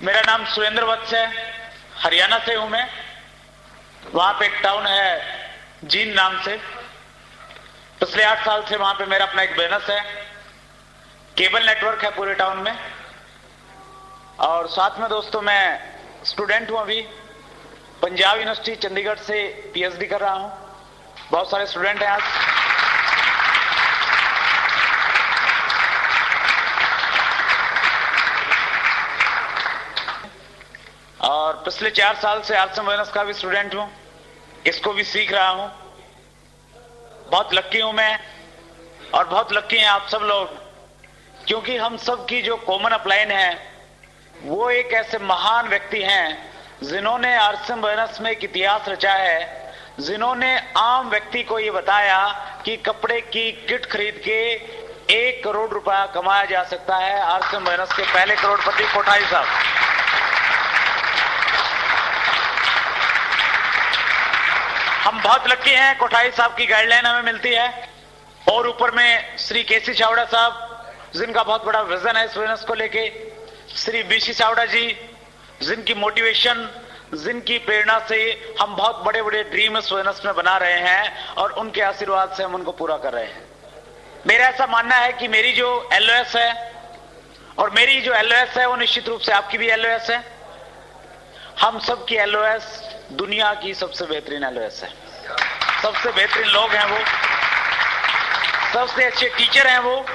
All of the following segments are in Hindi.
मेरा नाम सुरेंद्र वत्स है, हरियाणा से हूं मैं। वहां पे एक टाउन है जींद नाम से। पिछले 8 साल से वहां पे मेरा अपना एक बिजनेस है, केबल नेटवर्क है पूरे टाउन में। और साथ में दोस्तों मैं स्टूडेंट हूं, अभी पंजाब यूनिवर्सिटी चंडीगढ़ से पीएचडी कर रहा हूं। बहुत सारे स्टूडेंट हैं आज। और पिछले 4 साल से आर्ट्स एंड बिजनेस का भी स्टूडेंट हूं, इसको भी सीख रहा हूं। बहुत लक्की हूं मैं, और बहुत लक्की हैं आप सब लोग, क्योंकि हम सब की जो कॉमन अपलाइन है वो एक ऐसे महान व्यक्ति हैं जिन्होंने आर्ट्स एंड बिजनेस में एक इतिहास रचा है, जिन्होंने आम व्यक्ति को ये बताया कि कपड़े की किट खरीद के 1 करोड़ रुपया कमाया जा सकता है। आर्ट्स एंड बिजनेस के पहले करोड़पति कोठारी साहब। हम बहुत लकी हैं, कोठारी साहब की गाइडलाइन हमें मिलती है। और ऊपर में श्री केसी चावड़ा साहब, जिनका बहुत बड़ा विजन है इस बिजनेस को लेके, श्री बीसी चावड़ा जी, जिनकी मोटिवेशन, जिनकी प्रेरणा से हम बहुत बड़े बड़े ड्रीम इस बिजनेस में बना रहे हैं, और उनके आशीर्वाद से हम उनको पूरा कर रहे हैं। मेरा ऐसा मानना है कि मेरी जो एलओएस है, और मेरी जो एलओएस है वो निश्चित रूप से आपकी भी एलओएस है। हम सब की एलओएस दुनिया की सबसे बेहतरीन एलओएस है। सबसे बेहतरीन लोग हैं वो, सबसे अच्छे टीचर हैं वो,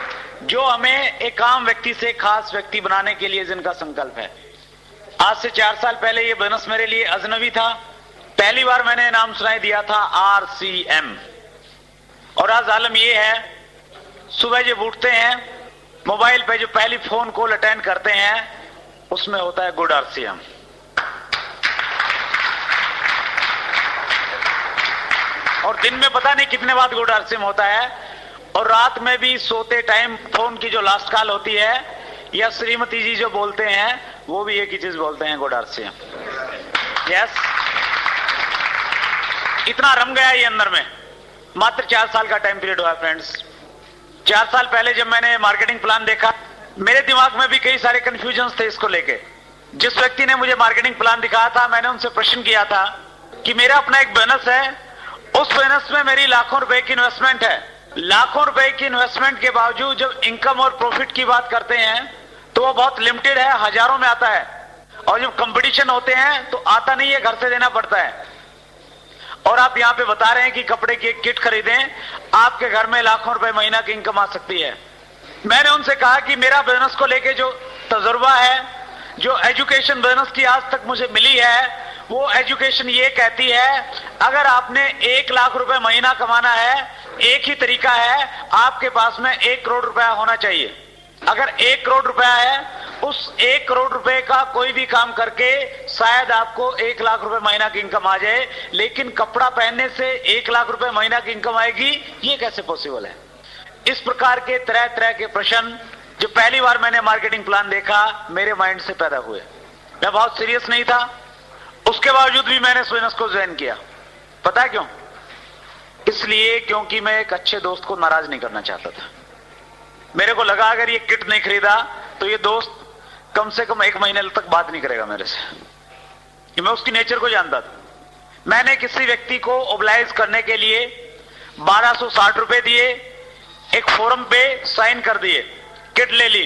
जो हमें एक आम व्यक्ति से खास व्यक्ति बनाने के लिए जिनका संकल्प है। आज से 4 साल पहले ये बिजनेस मेरे लिए अजनबी था। पहली बार मैंने नाम सुनाई दिया था RCM। और आज आलम ये है, सुबह जब उठते हैं मोबाइल पे जो पहली फोन कॉल अटेंड करते हैं उसमें होता है गुड RCM। और दिन में पता नहीं कितने बार गुड RCM होता है, और रात में भी सोते टाइम फोन की जो लास्ट कॉल होती है या श्रीमती जी जो बोलते हैं वो भी एक ही चीज बोलते हैं, गुड RCM। यस, इतना रम गया ये अंदर में। मात्र 4 साल का टाइम पीरियड हुआ फ्रेंड्स। 4 साल पहले जब मैंने मार्केटिंग प्लान देखा, मेरे दिमाग में भी कई सारे कंफ्यूजन थे इसको लेके। जिस व्यक्ति ने मुझे मार्केटिंग प्लान दिखाया था, मैंने उनसे प्रश्न किया था कि मेरा अपना एक बिजनेस है, उस बिजनेस में मेरी लाखों रुपए की इन्वेस्टमेंट है। लाखों रुपए की इन्वेस्टमेंट के बावजूद जब इनकम और प्रॉफिट की बात करते हैं तो वो बहुत लिमिटेड है, हजारों में आता है। और जब कंपटीशन होते हैं तो आता नहीं है, घर से देना पड़ता है। और आप यहां पे बता रहे हैं कि कपड़े की एक किट खरीदें, आपके घर में लाखों रुपए महीना की इनकम आ सकती है। मैंने उनसे कहा कि मेरा बिजनेस को लेके जो तजुर्बा है, जो एजुकेशन बिजनेस की आज तक मुझे मिली है, वो एजुकेशन ये कहती है अगर आपने 1 लाख रुपए महीना कमाना है, एक ही तरीका है, आपके पास में 1 करोड़ रुपया होना चाहिए। अगर 1 करोड़ रुपया है, उस 1 करोड़ रुपए का कोई भी काम करके शायद आपको 1 लाख रुपए महीना की इनकम आ जाए, लेकिन कपड़ा पहनने से 1 लाख रुपए महीना की इनकम आएगी, ये कैसे पॉसिबल है? इस प्रकार के तरह तरह के प्रश्न जो पहली बार मैंने मार्केटिंग प्लान देखा मेरे माइंड से पैदा हुए। मैं बहुत सीरियस नहीं था, उसके बावजूद भी मैंने इस बिजनेस को ज्वाइन किया। पता है क्यों? इसलिए क्योंकि मैं एक अच्छे दोस्त को नाराज नहीं करना चाहता था। मेरे को लगा अगर ये किट नहीं खरीदा तो ये दोस्त कम से कम 1 महीने तक बात नहीं करेगा मेरे से। मैं उसकी नेचर को जानता था। मैंने किसी व्यक्ति को ओबलाइज करने के लिए 1260 रुपए दिए, एक फोरम पे साइन कर दिए, किट ले ली।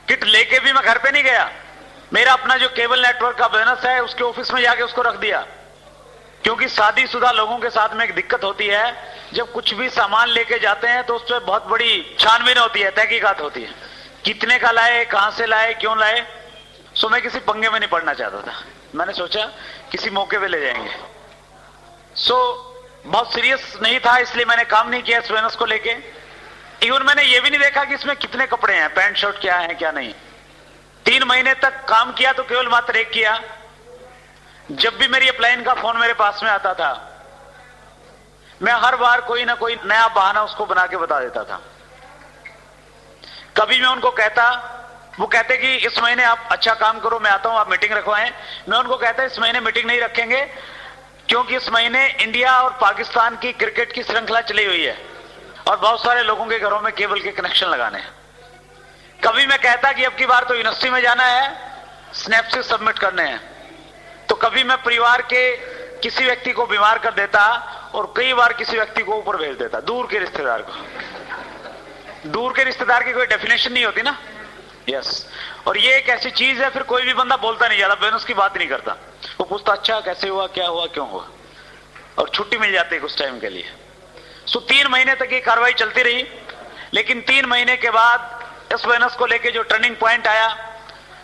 किट लेके भी मैं घर पे नहीं गया, मेरा अपना जो केबल नेटवर्क का बिजनेस है उसके ऑफिस में जाके उसको रख दिया। क्योंकि शादीशुदा लोगों के साथ में एक दिक्कत होती है, जब कुछ भी सामान लेके जाते हैं तो उस पर बहुत बड़ी छानबीन होती है, तहकीकात होती है, कितने का लाए, कहां से लाए, क्यों लाए। सो मैं किसी पंगे में नहीं पड़ना चाहता था। मैंने सोचा किसी मौके पे ले जाएंगे। सो बहुत सीरियस नहीं था, इसलिए मैंने काम नहीं किया इस बिजनेस को लेके। इवन मैंने ये भी नहीं देखा कि इसमें कितने कपड़े हैं, पैंट शर्ट क्या है क्या नहीं। 3 महीने तक काम किया तो केवल मात्र एक किया। जब भी मेरी अपलाइन का फोन मेरे पास में आता था, मैं हर बार कोई ना कोई नया बहाना उसको बना के बता देता था। कभी मैं उनको कहता, वो कहते कि इस महीने आप अच्छा काम करो, मैं आता हूं, आप मीटिंग रखवाएं। मैं उनको कहता इस महीने मीटिंग नहीं रखेंगे, क्योंकि इस महीने इंडिया और पाकिस्तान की क्रिकेट की श्रृंखला चली हुई है और बहुत सारे लोगों के घरों में केबल के कनेक्शन लगाने हैं। कभी मैं कहता कि अब की बार तो यूनिवर्सिटी में जाना है, स्नैप्सिस सबमिट करने हैं, तो कभी मैं परिवार के किसी व्यक्ति को बीमार कर देता और कई बार किसी व्यक्ति को ऊपर भेज देता, दूर के रिश्तेदार को। दूर के रिश्तेदार की कोई डेफिनेशन नहीं होती ना। यस, और ये एक ऐसी चीज है, फिर कोई भी बंदा बोलता नहीं, ज्यादा बिजनेस की बात नहीं करता, वो पूछता अच्छा कैसे हुआ, क्या हुआ, क्यों हुआ, और छुट्टी मिल जाती है कुछ टाइम के लिए। सो 3 महीने तक ये कार्रवाई चलती रही, लेकिन 3 महीने के बाद इस बिजनेस को लेके जो टर्निंग पॉइंट आया,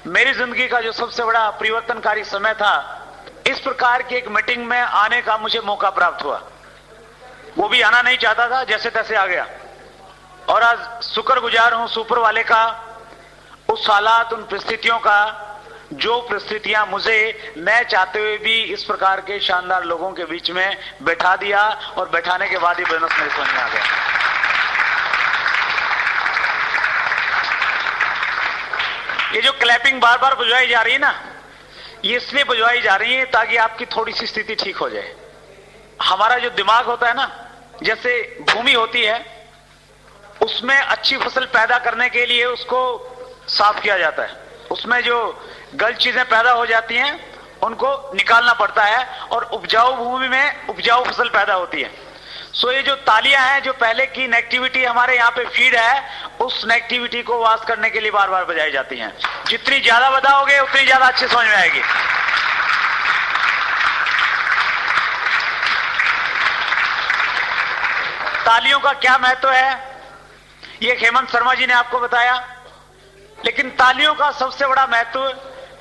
मेरी जिंदगी का जो सबसे बड़ा परिवर्तनकारी समय था, इस प्रकार की एक मीटिंग में आने का मुझे मौका प्राप्त हुआ। वो भी आना नहीं चाहता था, जैसे तैसे आ गया, और आज शुक्रगुजार हूं सुपर वाले का, उस हालात, उन परिस्थितियों का, जो परिस्थितियां मुझे न चाहते हुए भी इस प्रकार के शानदार लोगों के बीच में बैठा दिया, और बैठाने के बाद ही बिजनेस मेरे समझ में आ गया। ये जो क्लैपिंग बार बार बजवाई जा रही है ना, ये इसलिए बजवाई जा रही है ताकि आपकी थोड़ी सी स्थिति ठीक हो जाए। हमारा जो दिमाग होता है ना, जैसे भूमि होती है, उसमें अच्छी फसल पैदा करने के लिए उसको साफ किया जाता है, उसमें जो गलत चीजें पैदा हो जाती हैं उनको निकालना पड़ता है, और उपजाऊ भूमि में उपजाऊ फसल पैदा होती है। सो ये जो तालियां हैं, जो पहले की नेगेटिविटी हमारे यहाँ पे फीड है, उस नेगेटिविटी को वाश करने के लिए बार बार बजाई जाती हैं। जितनी ज्यादा बजाओगे उतनी ज्यादा अच्छी समझ में आएगी। तालियों का क्या महत्व है, ये हेमंत शर्मा जी ने आपको बताया, लेकिन तालियों का सबसे बड़ा महत्व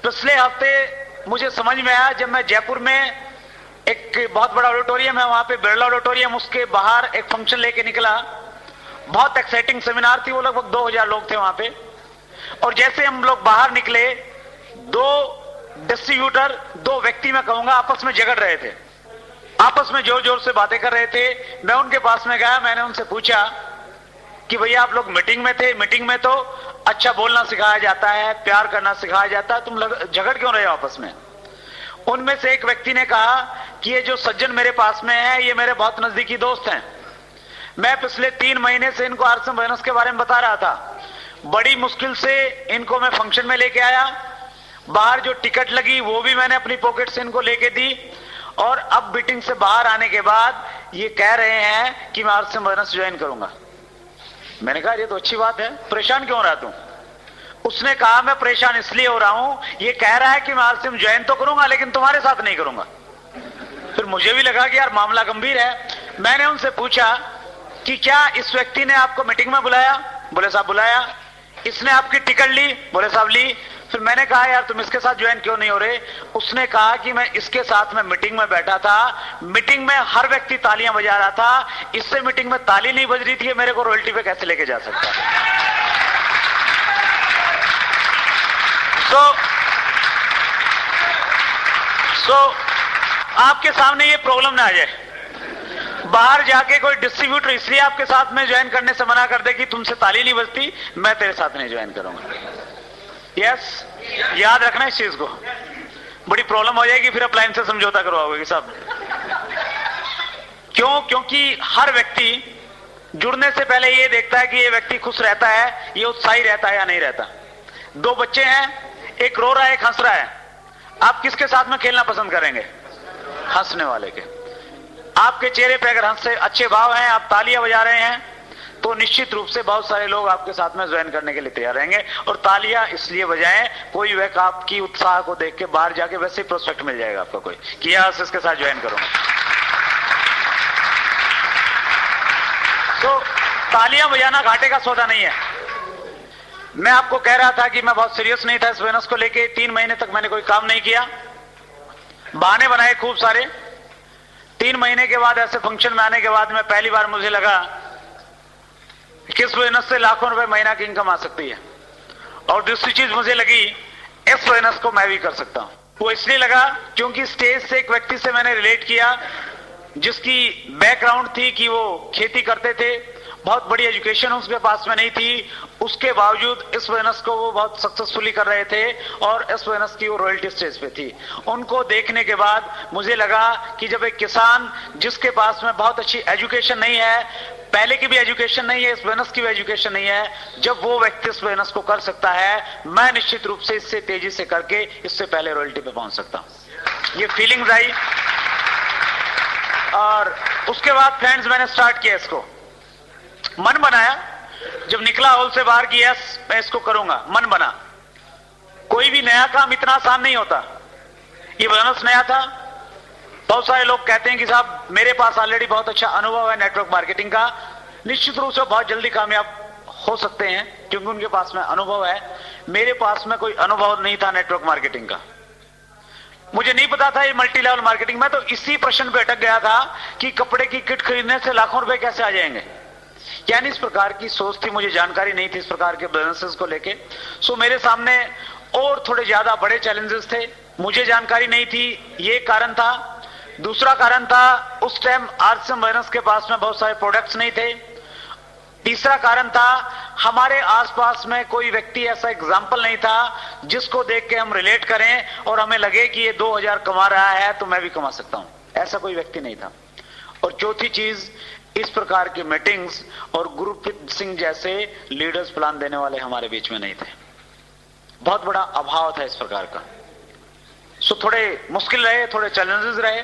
पिछले हफ्ते मुझे समझ में आया, जब मैं जयपुर में एक बहुत बड़ा ऑडिटोरियम है, वहां पे बिरला ऑडिटोरियम, उसके बाहर एक फंक्शन लेके निकला। बहुत एक्साइटिंग सेमिनार थी, वो लगभग 2000 लोग थे वहां पे। और जैसे हम लोग बाहर निकले, 2 डिस्ट्रीब्यूटर, 2 व्यक्ति मैं कहूंगा, आपस में झगड़ रहे थे, आपस में जोर जोर से बातें कर रहे थे। मैं उनके पास में गया, मैंने उनसे पूछा कि भैया आप लोग मीटिंग में थे, मीटिंग में तो अच्छा बोलना सिखाया जाता है, प्यार करना सिखाया जाता है, तुम झगड़ क्यों रहे हो आपस में? उनमें से एक व्यक्ति ने कहा कि ये जो सज्जन मेरे पास में है, ये मेरे बहुत नजदीकी दोस्त हैं। मैं पिछले 3 महीने से इनको आरएसएम बिजनेस के बारे में बता रहा था। बड़ी मुश्किल से इनको मैं फंक्शन में लेके आया, बाहर जो टिकट लगी वो भी मैंने अपनी पॉकेट से इनको लेके दी, और अब मीटिंग से बाहर आने के बाद ये कह रहे हैं कि मैं आरएसएम बिजनेस ज्वाइन करूंगा। मैंने कहा ये तो अच्छी बात है, परेशान क्यों रहा तू? उसने कहा मैं परेशान इसलिए हो रहा हूं, ये कह रहा है कि मैं आरएसएम ज्वाइन तो करूंगा लेकिन तुम्हारे साथ नहीं करूंगा। फिर मुझे भी लगा कि यार मामला गंभीर है। मैंने उनसे पूछा कि क्या इस व्यक्ति ने आपको मीटिंग में बुलाया? बोले साहब बुलाया। इसने आपकी टिकट ली? बोले साहब ली। फिर मैंने कहा यार तुम इसके साथ ज्वाइन क्यों नहीं हो रहे? उसने कहा कि मैं इसके साथ में मीटिंग में बैठा था, मीटिंग में हर व्यक्ति तालियां बजा रहा था, इससे मीटिंग में ताली नहीं बज रही थी, मेरे को रॉयल्टी पे कैसे लेके जा सकता? सो आपके सामने ये प्रॉब्लम ना आ जाए, बाहर जाके कोई डिस्ट्रीब्यूटर इसलिए आपके साथ में ज्वाइन करने से मना कर दे कि तुमसे ताली नहीं बजती, मैं तेरे साथ नहीं ज्वाइन करूंगा। यस, याद रखना इस चीज को, बड़ी प्रॉब्लम हो जाएगी, फिर अप्लायंस से समझौता करवाओगे सब। क्यों? क्योंकि हर व्यक्ति जुड़ने से पहले ये देखता है कि ये व्यक्ति खुश रहता है, ये उत्साही रहता है या नहीं रहता। 2 बच्चे हैं, एक रो रहा है एक हंस रहा है, आप किसके साथ में खेलना पसंद करेंगे? हंसने वाले के। आपके चेहरे पे अगर हंस से अच्छे भाव हैं, आप तालियां बजा रहे हैं, तो निश्चित रूप से बहुत सारे लोग आपके साथ में ज्वाइन करने के लिए तैयार रहेंगे। और तालियां इसलिए बजाएं, कोई व्यक्ति आपकी उत्साह को देख के बाहर जाके वैसे ही प्रोस्पेक्ट मिल जाएगा आपका कोई कि यस इसके साथ ज्वाइन करूंगा। तो तालियां बजाना घाटे का सौदा नहीं है। मैं आपको कह रहा था कि मैं बहुत सीरियस नहीं था इस बिजनेस को लेके। 3 महीने तक मैंने कोई काम नहीं किया, बहाने बनाए खूब सारे। 3 महीने के बाद ऐसे फंक्शन में आने के बाद में पहली बार मुझे लगा किस बिजनेस से लाखों रुपए महीना की इनकम आ सकती है। और दूसरी चीज मुझे लगी, इस बिजनेस को मैं भी कर सकता हूं। वो इसलिए लगा क्योंकि स्टेज से एक व्यक्ति से मैंने रिलेट किया जिसकी बैकग्राउंड थी कि वो खेती करते थे, बहुत बड़ी एजुकेशन उसके पास में नहीं थी, उसके बावजूद इस बिजनेस को वो बहुत सक्सेसफुली कर रहे थे और इस बिजनेस की वो रॉयल्टी स्टेज पे थी। उनको देखने के बाद मुझे लगा कि जब एक किसान जिसके पास में बहुत अच्छी एजुकेशन नहीं है, पहले की भी एजुकेशन नहीं है, इस बिजनेस की भी एजुकेशन नहीं है। जब वो व्यक्ति इस बिजनेस को कर सकता है, मैं निश्चित रूप से इससे तेजी से करके इससे पहले रॉयल्टी पे पहुंच सकता हूं। ये फीलिंग्स आई और उसके बाद फ्रेंड्स मैंने स्टार्ट किया इसको, मन बनाया। जब निकला हॉल से बाहर की यस मैं इसको करूंगा, मन बना। कोई भी नया काम इतना आसान नहीं होता। ये बिजनेस नया था। बहुत सारे लोग कहते हैं कि साहब मेरे पास ऑलरेडी बहुत अच्छा अनुभव है नेटवर्क मार्केटिंग का, निश्चित रूप से बहुत जल्दी कामयाब हो सकते हैं क्योंकि उनके पास में अनुभव है। मेरे पास में कोई अनुभव नहीं था नेटवर्क मार्केटिंग का। मुझे नहीं पता था ये मल्टी लेवल मार्केटिंग। मैं तो इसी प्रश्न पे अटक गया था कि कपड़े की किट खरीदने से लाखों रुपए कैसे आ जाएंगे। यानी इस प्रकार की सोच थी, मुझे जानकारी नहीं थी इस प्रकार के बिजनेसेस को लेके। सो मेरे सामने और थोड़े ज्यादा बड़े चैलेंजेस थे, मुझे जानकारी नहीं थी, ये कारण था। दूसरा कारण था उस टाइम आरसीएम बिजनेस के पास में बहुत सारे प्रोडक्ट्स नहीं थे। तीसरा कारण था हमारे आसपास में कोई व्यक्ति ऐसा एग्जाम्पल नहीं था जिसको देख के हम रिलेट करें और हमें लगे कि ये 2000 कमा रहा है तो मैं भी कमा सकता हूं, ऐसा कोई व्यक्ति नहीं था। और चौथी चीज, इस प्रकार की मीटिंग्स और गुरप्रीत सिंह जैसे लीडर्स प्लान देने वाले हमारे बीच में नहीं थे। बहुत बड़ा अभाव था इस प्रकार का। सो थोड़े मुश्किल रहे, थोड़े चैलेंजेस रहे।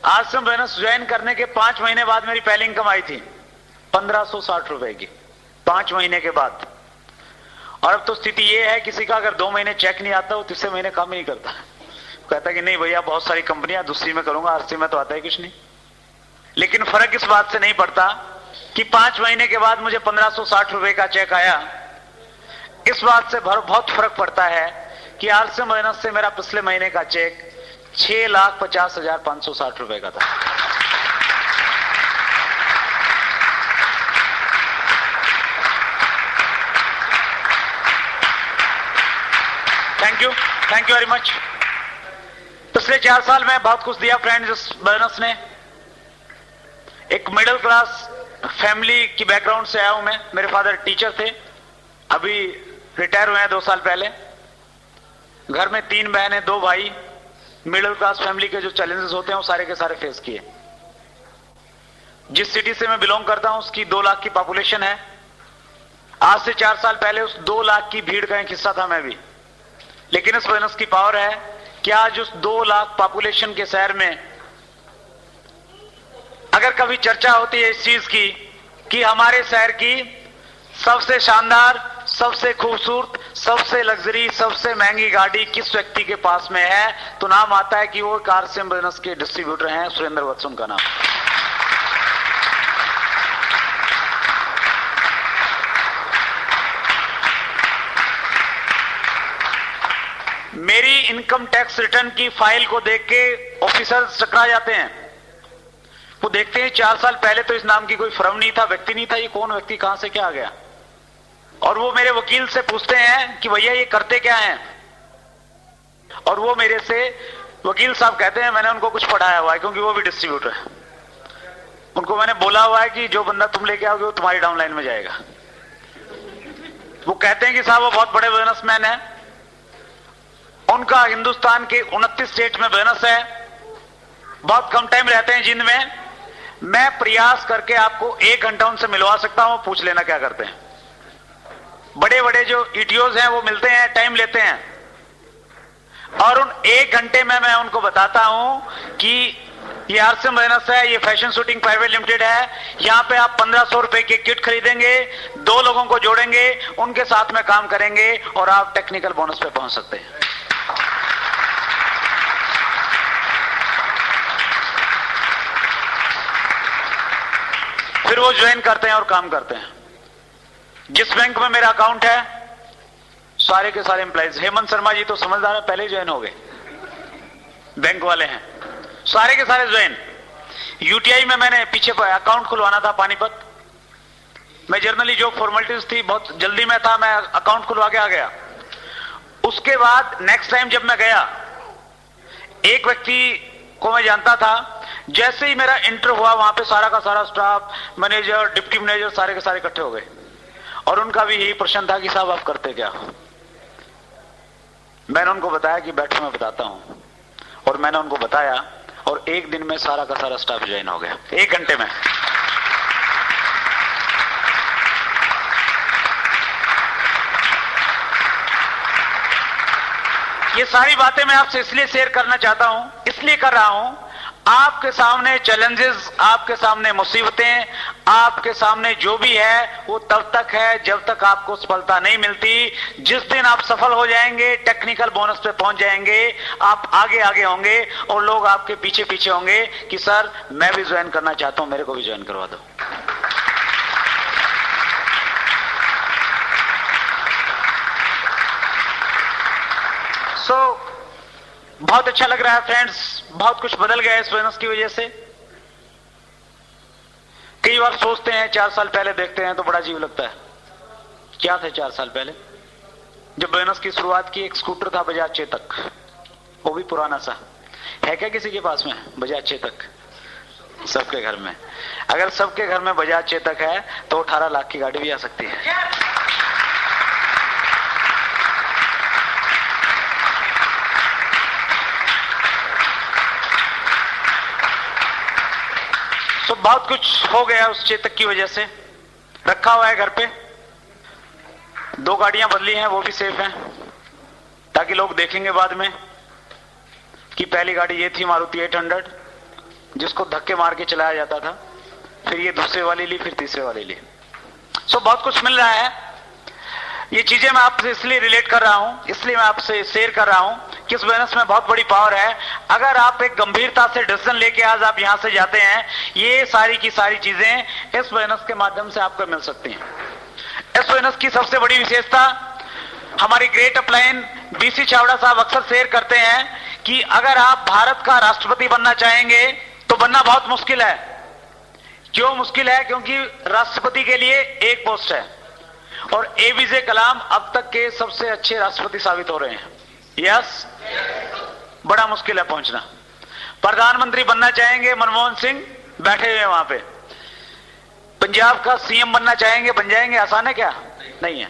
आरसीएम बिजनेस ज्वाइन करने के 5 महीने बाद मेरी पहली इनकम आई थी 1560 रुपए की, 5 महीने के बाद। और अब तो स्थिति यह है किसी का अगर 2 महीने चेक नहीं आता वो तीसरे महीने काम ही नहीं करता, कहता कि नहीं भैया बहुत सारी कंपनियां दूसरी में करूंगा, आरसीएम में तो आता है कुछ नहीं। लेकिन फर्क इस बात से नहीं पड़ता कि 5 महीने के बाद मुझे 1560 रुपए का चेक आया। इस बात से बहुत फर्क पड़ता है कि आरसीएम बिजनेस से मेरा पिछले महीने का चेक 6,50,560 रुपए का था। Thank you very much. पिछले 4 साल में बहुत कुछ दिया फ्रेंड्स इस बिजनेस ने। एक मिडिल क्लास फैमिली की बैकग्राउंड से आया हूं मैं। मेरे फादर टीचर थे, अभी रिटायर हुए हैं 2 साल पहले। घर में 3 बहनें 2 भाई। मिडिल क्लास फैमिली के जो चैलेंजेस होते हैं वो सारे के सारे फेस किए। जिस सिटी से मैं बिलोंग करता हूं उसकी 2 लाख की पॉपुलेशन है। आज से 4 साल पहले उस 2 लाख की भीड़ का एक हिस्सा था मैं भी। लेकिन इस बिजनेस की पावर है कि आज उस 2 लाख पॉपुलेशन के शहर में अगर कभी चर्चा होती है इस चीज की कि हमारे शहर की सबसे शानदार, सबसे खूबसूरत, सबसे लग्जरी, सबसे महंगी गाड़ी किस व्यक्ति के पास में है, तो नाम आता है कि वो आरसीएम बिजनेस के डिस्ट्रीब्यूटर हैं, सुरेंद्र वत्स उनका नाम। मेरी इनकम टैक्स रिटर्न की फाइल को देख के ऑफिसर्स चकरा जाते हैं। वो देखते हैं 4 साल पहले तो इस नाम की कोई फर्म नहीं था, व्यक्ति नहीं था, ये कौन व्यक्ति कहां से क्या आ गया। और वो मेरे वकील से पूछते हैं कि भैया ये करते क्या हैं, और वो मेरे से वकील साहब कहते हैं मैंने उनको कुछ पढ़ाया हुआ है क्योंकि वो भी डिस्ट्रीब्यूटर है। उनको मैंने बोला हुआ है कि जो बंदा तुम लेके आओगे वो तुम्हारी डाउनलाइन में जाएगा। वो कहते हैं कि साहब वो बहुत बड़े बिजनेसमैन है, उनका हिंदुस्तान के 29 स्टेट में बिजनेस है, बहुत कम टाइम रहते हैं जिंद में। मैं प्रयास करके आपको 1 घंटा उनसे मिलवा सकता हूं, पूछ लेना क्या करते हैं। बड़े बड़े जो ईटीओज हैं वो मिलते हैं, टाइम लेते हैं, और उन 1 घंटे में मैं उनको बताता हूं कि ये आरसीएम बिजनेस है, ये फैशन शूटिंग प्राइवेट लिमिटेड है, यहां पे आप 1500 रुपए की किट खरीदेंगे, 2 लोगों को जोड़ेंगे, उनके साथ में काम करेंगे और आप टेक्निकल बोनस पे पहुंच सकते हैं। फिर वो ज्वाइन करते हैं और काम करते हैं। जिस बैंक में मेरा अकाउंट है सारे के सारे एम्प्लॉइज, हेमंत शर्मा जी तो समझदार है, पहले ज्वाइन हो गए, बैंक वाले हैं, सारे के सारे ज्वाइन। यूटीआई में मैंने पीछे अकाउंट खुलवाना था पानीपत, मैं जर्नली जो फॉर्मेलिटीज थी बहुत जल्दी में था, मैं अकाउंट खुलवा के आ गया। उसके बाद नेक्स्ट टाइम जब मैं गया, एक व्यक्ति को मैं जानता था, जैसे ही मेरा इंटर हुआ वहां पे सारा का सारा स्टाफ, मैनेजर, डिप्टी मैनेजर सारे के सारे इकट्ठे हो गए और उनका भी यही प्रश्न था कि साहब आप करते क्या हो। मैंने उनको बताया कि बैठो मैं बताता हूं, और मैंने उनको बताया और 1 दिन में सारा का सारा स्टाफ ज्वाइन हो गया, 1 घंटे में। ये सारी बातें मैं आपसे इसलिए शेयर करना चाहता हूं, इसलिए कर रहा हूं, आपके सामने चैलेंजेस, आपके सामने मुसीबतें, आपके सामने जो भी है वो तब तक है जब तक आपको सफलता नहीं मिलती। जिस दिन आप सफल हो जाएंगे, टेक्निकल बोनस पे पहुंच जाएंगे, आप आगे आगे होंगे और लोग आपके पीछे पीछे होंगे कि सर मैं भी ज्वाइन करना चाहता हूं, मेरे को भी ज्वाइन करवा दो। बहुत अच्छा लग रहा है फ्रेंड्स, बहुत कुछ बदल गया है इस बोनस की वजह से। कई बार सोचते हैं, 4 साल पहले देखते हैं तो बड़ा अजीब लगता है, क्या था 4 साल पहले जब बोनस की शुरुआत की? एक स्कूटर था बजाज चेतक, वो भी पुराना सा। है क्या किसी के पास में बजाज चेतक? सबके घर में। अगर सबके घर में बजाज चेतक है तो 18 लाख की गाड़ी भी आ सकती है। तो बहुत कुछ हो गया उस चेतक की वजह से। रखा हुआ है घर पे, 2 गाड़ियां बदली हैं, वो भी सेफ हैं, ताकि लोग देखेंगे बाद में कि पहली गाड़ी ये थी मारुति 800 जिसको धक्के मार के चलाया जाता था, फिर ये दूसरे वाली ली, फिर तीसरे वाली ली। सो बहुत कुछ मिल रहा है। ये चीजें मैं आपसे इसलिए रिलेट कर रहा हूं, इसलिए मैं आपसे शेयर कर रहा हूं कि इस बिजनेस में बहुत बड़ी पावर है। अगर आप एक गंभीरता से डिसीजन लेके आज आप यहां से जाते हैं, ये सारी की सारी चीजें इस बिजनेस के माध्यम से आपको मिल सकती हैं। इस बिजनेस की सबसे बड़ी विशेषता, हमारी ग्रेट अपलाइन बीसी चावड़ा साहब अक्सर शेयर करते हैं कि अगर आप भारत का राष्ट्रपति बनना चाहेंगे तो बनना बहुत मुश्किल है। क्यों मुश्किल है? क्योंकि राष्ट्रपति के लिए एक पोस्ट है और एपीजे कलाम अब तक के सबसे अच्छे राष्ट्रपति साबित हो रहे हैं। यस, बड़ा मुश्किल है पहुंचना। प्रधानमंत्री बनना चाहेंगे, मनमोहन सिंह बैठे हुए हैं वहां पे। पंजाब का सीएम बनना चाहेंगे, बन जाएंगे? आसान है क्या? नहीं है।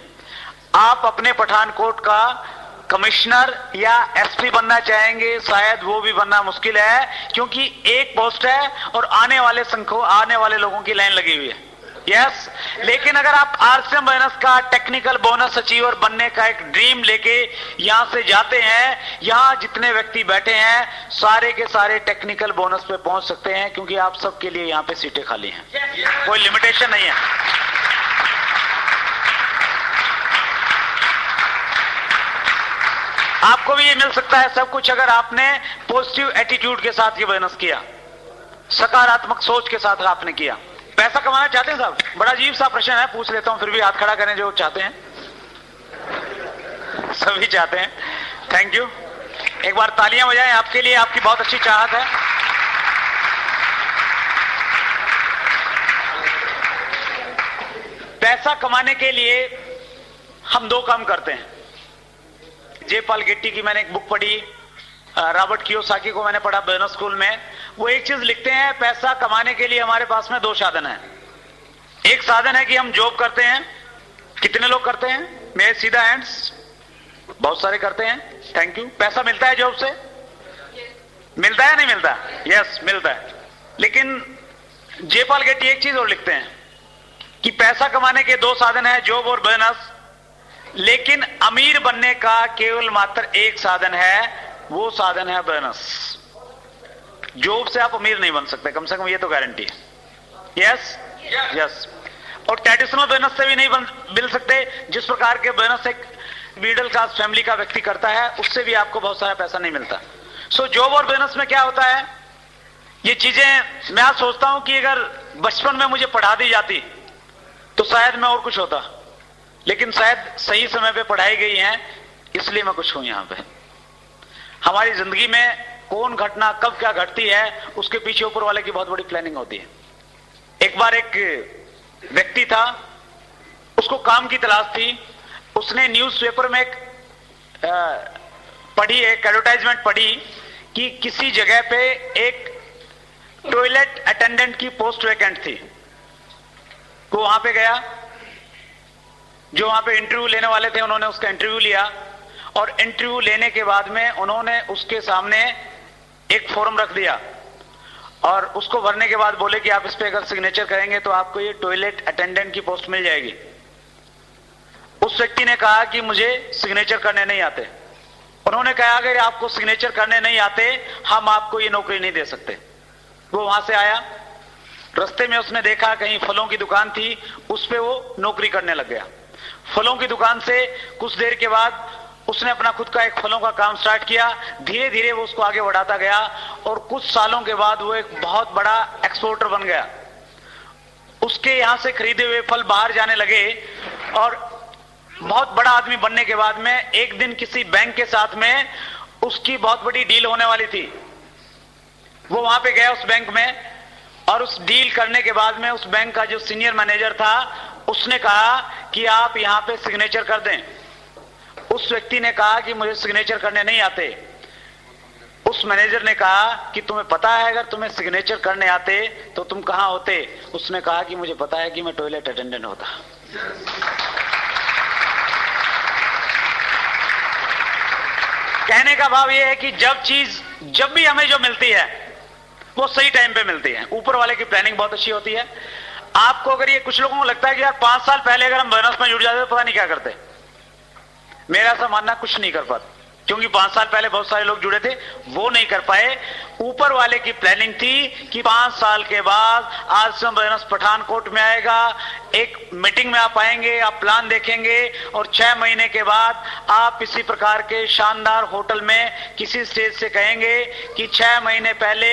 आप अपने पठानकोट का कमिश्नर या एसपी बनना चाहेंगे, शायद वो भी बनना मुश्किल है, क्योंकि एक पोस्ट है और आने वाले लोगों की लाइन लगी हुई है। यस, लेकिन अगर आप आरसीएम बोनस का टेक्निकल बोनस अचीवर बनने का एक ड्रीम लेके यहां से जाते हैं, यहां जितने व्यक्ति बैठे हैं सारे के सारे टेक्निकल बोनस पे पहुंच सकते हैं, क्योंकि आप सबके लिए यहां पे सीटें खाली हैं, कोई लिमिटेशन नहीं है। आपको भी ये मिल सकता है सब कुछ, अगर आपने पॉजिटिव एटीट्यूड के साथ ये बोनस किया, सकारात्मक सोच के साथ आपने किया। पैसा कमाना चाहते हैं साहब? बड़ा अजीब सा प्रश्न है, पूछ लेता हूं, फिर भी हाथ खड़ा करें जो चाहते हैं। सभी चाहते हैं, थैंक यू। एक बार तालियां बजाएं आपके लिए, आपकी बहुत अच्छी चाहत है। पैसा कमाने के लिए हम 2 काम करते हैं। जे पॉल गेट्टी की मैंने एक बुक पढ़ी, रॉबर्ट कियोसाकी को मैंने पढ़ा बिजनेस स्कूल में। वो एक चीज लिखते हैं, पैसा कमाने के लिए हमारे पास में 2 साधन है। एक साधन है कि हम जॉब करते हैं। कितने लोग करते हैं? मेरे सीधा हैंड्स, बहुत सारे करते हैं, थैंक यू। पैसा मिलता है जॉब से? मिलता है नहीं मिलता? यस, मिलता है। लेकिन जे पॉल गेट्टी एक चीज और लिखते हैं कि पैसा कमाने के 2 साधन है, जॉब और बिजनेस, लेकिन अमीर बनने का केवल मात्र एक साधन है, वो साधन है बिजनेस। जॉब से आप अमीर नहीं बन सकते, कम से कम ये तो गारंटी है। Yes yes. और ट्रेडिशनल बिजनेस से भी नहीं मिल सकते। जिस प्रकार के बिजनेस एक मिडिल क्लास फैमिली का व्यक्ति करता है, उससे भी आपको बहुत सारा पैसा नहीं मिलता। सो जॉब और बिजनेस में क्या होता है, ये चीजें मैं आज सोचता हूं कि अगर बचपन में मुझे पढ़ा दी जाती तो शायद मैं और कुछ होता, लेकिन शायद सही समय पे पढ़ाई गई है, इसलिए मैं कुछ हूं यहां पे। हमारी जिंदगी में कौन घटना कब क्या घटती है, उसके पीछे ऊपर वाले की बहुत बड़ी प्लानिंग होती है। एक बार एक व्यक्ति था, उसको काम की तलाश थी। उसने न्यूज़पेपर में एक एडवर्टाइजमेंट पढ़ी कि किसी जगह पे एक टॉयलेट अटेंडेंट की पोस्ट वैकेंट थी। वो वहां पे गया, जो वहां पे इंटरव्यू लेने वाले थे उन्होंने उसका इंटरव्यू लिया, और इंटरव्यू लेने के बाद में उन्होंने उसके सामने एक फॉर्म रख दिया और उसको भरने के बाद बोले कि आप इस पे अगर सिग्नेचर करेंगे तो आपको ये टॉयलेट अटेंडेंट की पोस्ट मिल जाएगी। उस व्यक्ति ने कहा कि मुझे सिग्नेचर करने नहीं आते। उन्होंने कहा अगर आपको सिग्नेचर करने नहीं आते हम आपको ये नौकरी नहीं दे सकते। वो वहां से आया, रास्ते में उसने देखा कहीं फलों की दुकान थी, उस पे वो नौकरी करने लग गया। फलों की दुकान से कुछ देर के बाद उसने अपना खुद का एक फलों का काम स्टार्ट किया। धीरे धीरे वो उसको आगे बढ़ाता गया और कुछ सालों के बाद वो एक बहुत बड़ा एक्सपोर्टर बन गया। उसके यहां से खरीदे हुए फल बाहर जाने लगे और बहुत बड़ा आदमी बनने के बाद में एक दिन किसी बैंक के साथ में उसकी बहुत बड़ी डील होने वाली थी। वो वहां पे गया उस बैंक में और उस डील करने के बाद में उस बैंक का जो सीनियर मैनेजर था उसने कहा कि आप यहां पे सिग्नेचर कर दें। उस व्यक्ति ने कहा कि मुझे सिग्नेचर करने नहीं आते। उस मैनेजर ने कहा कि तुम्हें पता है अगर तुम्हें सिग्नेचर करने आते तो तुम कहां होते? उसने कहा कि मुझे पता है कि मैं टॉयलेट अटेंडेंट होता। कहने का भाव यह है कि जब भी हमें जो मिलती है वो सही टाइम पे मिलती है। ऊपर वाले की प्लानिंग बहुत अच्छी होती है। आपको अगर ये कुछ लोगों को लगता है कि यार 5 साल पहले अगर हम बोनस में जुड़ जाते तो पता नहीं क्या करते, मेरा ऐसा मानना कुछ नहीं कर पाते, क्योंकि 5 साल पहले बहुत सारे लोग जुड़े थे, वो नहीं कर पाए। ऊपर वाले की प्लानिंग थी कि 5 साल के बाद आश्रम बोनस पठानकोट में आएगा। एक मीटिंग में आप आएंगे, आप प्लान देखेंगे और 6 महीने के बाद आप इसी प्रकार के शानदार होटल में किसी स्टेज से कहेंगे कि 6 महीने पहले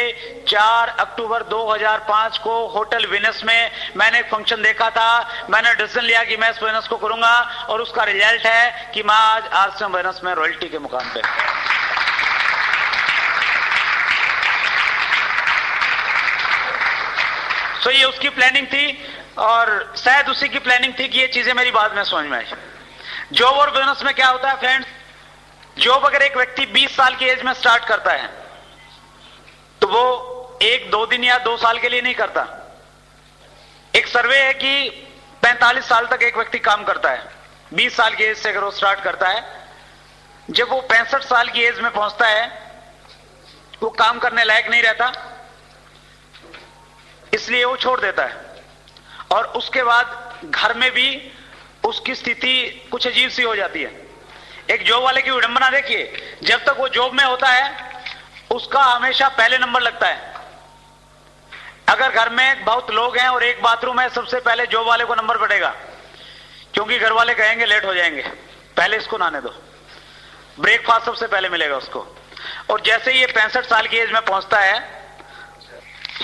4 अक्टूबर 2005 को होटल विनस में मैंने एक फंक्शन देखा था, मैंने डिसीजन लिया कि मैं इस बोनस को करूंगा और उसका रिजल्ट है कि मैं आज आश्रम बोनस में रॉयल्टी के मुकाम पे। तो ये उसकी प्लानिंग थी और शायद उसी की प्लानिंग थी कि ये चीजें मेरी बाद में समझ में आई। जॉब और बिजनेस में क्या होता है फ्रेंड्स, जॉब अगर एक व्यक्ति 20 साल की एज में स्टार्ट करता है तो वो 1-2 दिन या 2 साल के लिए नहीं करता। एक सर्वे है कि 45 साल तक एक व्यक्ति काम करता है। 20 साल की एज से अगर वो स्टार्ट करता है, जब वो 65 साल की एज में पहुंचता है वो काम करने लायक नहीं रहता, इसलिए वो छोड़ देता है। और उसके बाद घर में भी उसकी स्थिति कुछ अजीब सी हो जाती है। एक जॉब वाले की विडंबना देखिए, जब तक वो जॉब में होता है उसका हमेशा पहले नंबर लगता है। अगर घर में बहुत लोग हैं और एक बाथरूम है, सबसे पहले जॉब वाले को नंबर पड़ेगा, क्योंकि घर वाले कहेंगे लेट हो जाएंगे, पहले इसको नहाने दो। ब्रेकफास्ट सबसे पहले मिलेगा उसको। और जैसे ही ये 65 साल की एज में पहुंचता है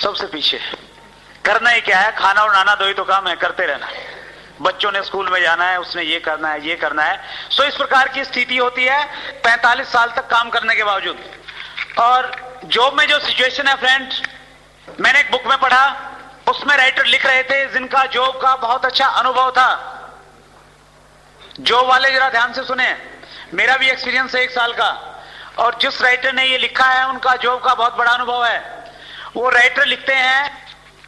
सबसे पीछे। करना ही क्या है, खाना और नहाना 2 ही तो काम है, करते रहना। बच्चों ने स्कूल में जाना है, उसने ये करना है, ये करना है। सो इस प्रकार की स्थिति होती है 45 साल तक काम करने के बावजूद। और जॉब में जो सिचुएशन है फ्रेंड्स, मैंने एक बुक में पढ़ा, उसमें राइटर लिख रहे थे जिनका जॉब का बहुत अच्छा अनुभव था। जॉब वाले जरा ध्यान से सुने, मेरा भी एक्सपीरियंस है 1 साल का, और जिस राइटर ने ये लिखा है उनका जॉब का बहुत बड़ा अनुभव है। वो राइटर लिखते हैं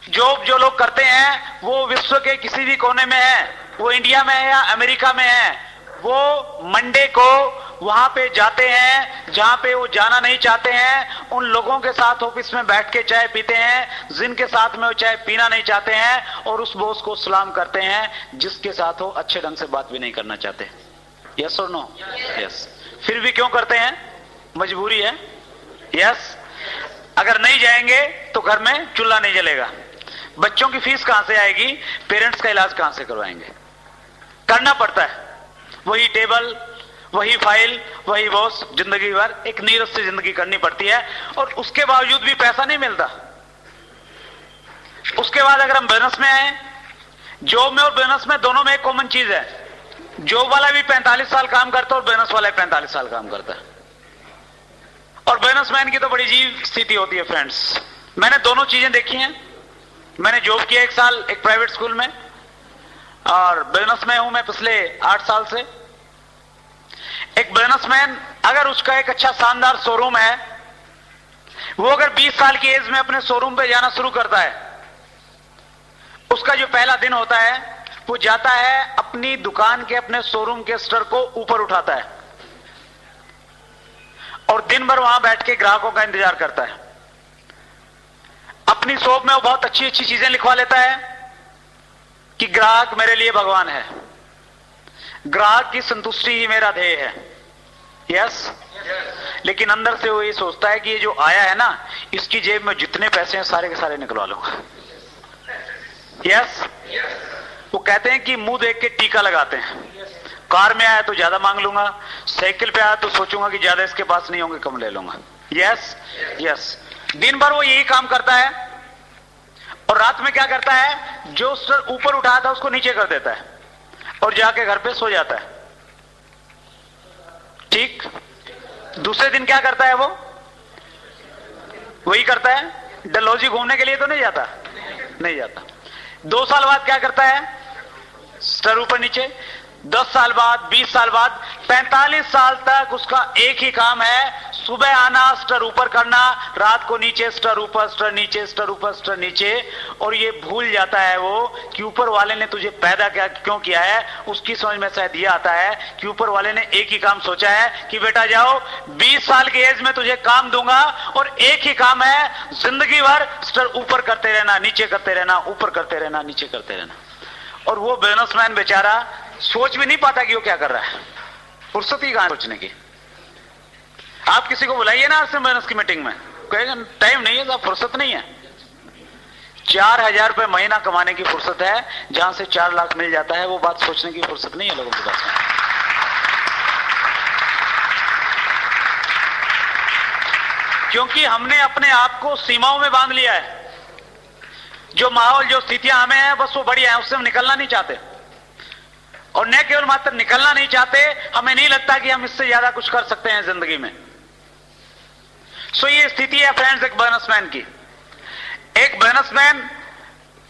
जॉब जो लोग करते हैं वो विश्व के किसी भी कोने में है, वो इंडिया में है या अमेरिका में है, वो मंडे को वहां पे जाते हैं जहां पे वो जाना नहीं चाहते हैं। उन लोगों के साथ ऑफिस में बैठ के चाय पीते हैं जिनके साथ में वो चाय पीना नहीं चाहते हैं, और उस बॉस को सलाम करते हैं जिसके साथ वो अच्छे ढंग से बात भी नहीं करना चाहते। यस और नो? यस। फिर भी क्यों करते हैं? मजबूरी है। यस। अगर नहीं जाएंगे तो घर में चूल्हा नहीं जलेगा, बच्चों की फीस कहां से आएगी, पेरेंट्स का इलाज कहां से करवाएंगे। करना पड़ता है, वही टेबल, वही फाइल, वही बॉस, जिंदगी भर एक नीरस से जिंदगी करनी पड़ती है, और उसके बावजूद भी पैसा नहीं मिलता। उसके बाद अगर हम बिजनेस में आए, जॉब में और बिजनेस में दोनों में एक कॉमन चीज है, जॉब वाला भी 45 साल काम करता है और बिजनेस वाला 45 साल काम करता है। और बिजनेसमैन की तो बड़ी अजीब स्थिति होती है फ्रेंड्स। मैंने दोनों चीजें देखी हैं। मैंने जॉब किया 1 साल एक प्राइवेट स्कूल में, और बिजनेस में हूं मैं पिछले 8 साल से। एक बिजनेसमैन अगर उसका एक अच्छा शानदार शोरूम है, वो अगर 20 साल की एज में अपने शोरूम पे जाना शुरू करता है, उसका जो पहला दिन होता है वो जाता है अपनी दुकान के, अपने शोरूम के स्तर को ऊपर उठाता है और दिन भर वहां बैठ के ग्राहकों का इंतजार करता है। अपनी शॉप में वो बहुत अच्छी अच्छी चीजें लिखवा लेता है कि ग्राहक मेरे लिए भगवान है, ग्राहक की संतुष्टि ही मेरा ध्येय है। यस। लेकिन अंदर से वो ये सोचता है कि ये जो आया है ना, इसकी जेब में जितने पैसे हैं सारे के सारे निकलवा लूंगा। यस। वो कहते हैं कि मुंह देख के टीका लगाते हैं। कार में आया तो ज्यादा मांग लूंगा, साइकिल पे आया तो सोचूंगा कि ज्यादा इसके पास नहीं होंगे, कम ले लूंगा। Yes yes. दिन भर वो यही काम करता है और रात में क्या करता है, जो सर ऊपर उठाया था उसको नीचे कर देता है और जाके घर पे सो जाता है। ठीक। दूसरे दिन क्या करता है, वो वही करता है। डलहौजी घूमने के लिए तो नहीं जाता, नहीं जाता। 2 साल बाद क्या करता है, स्टर ऊपर नीचे। 10 साल बाद, 20 साल बाद, 45 साल तक उसका एक ही काम है, सुबह आना, स्टर ऊपर करना, रात को नीचे, स्टर ऊपर, स्टर नीचे, स्टर ऊपर, स्टर नीचे। और ये भूल जाता है वो कि ऊपर वाले ने तुझे पैदा क्यों किया है। उसकी समझ में शायद ये आता है कि ऊपर वाले ने एक ही काम सोचा है कि बेटा जाओ, 20 साल की एज में तुझे काम दूंगा और एक ही काम है, जिंदगी भर स्टर ऊपर करते रहना, नीचे करते रहना, ऊपर करते रहना, नीचे करते रहना। और वो बिजनेसमैन बेचारा सोच भी नहीं पाता कि वो क्या कर रहा है। फुर्सत ही कहां सोचने की। आप किसी को बुलाइए ना आरसीएम बिजनेस की मीटिंग में, कहेगा टाइम नहीं है साहब, फुर्सत नहीं है। 4000 रुपए महीना कमाने की फुर्सत है, जहां से 4 लाख मिल जाता है, वो बात सोचने की फुर्सत नहीं है लोगों के पास में। क्योंकि हमने अपने आप को सीमाओं में बांध लिया है। जो माहौल, जो स्थितियां हमें है, बस वो बढ़िया है, उससे हम निकलना नहीं चाहते। और न केवल मात्र निकलना नहीं चाहते, हमें नहीं लगता कि हम इससे ज्यादा कुछ कर सकते हैं जिंदगी में। सो ये स्थिति है फ्रेंड्स एक बिजनेसमैन की। एक बिजनेसमैन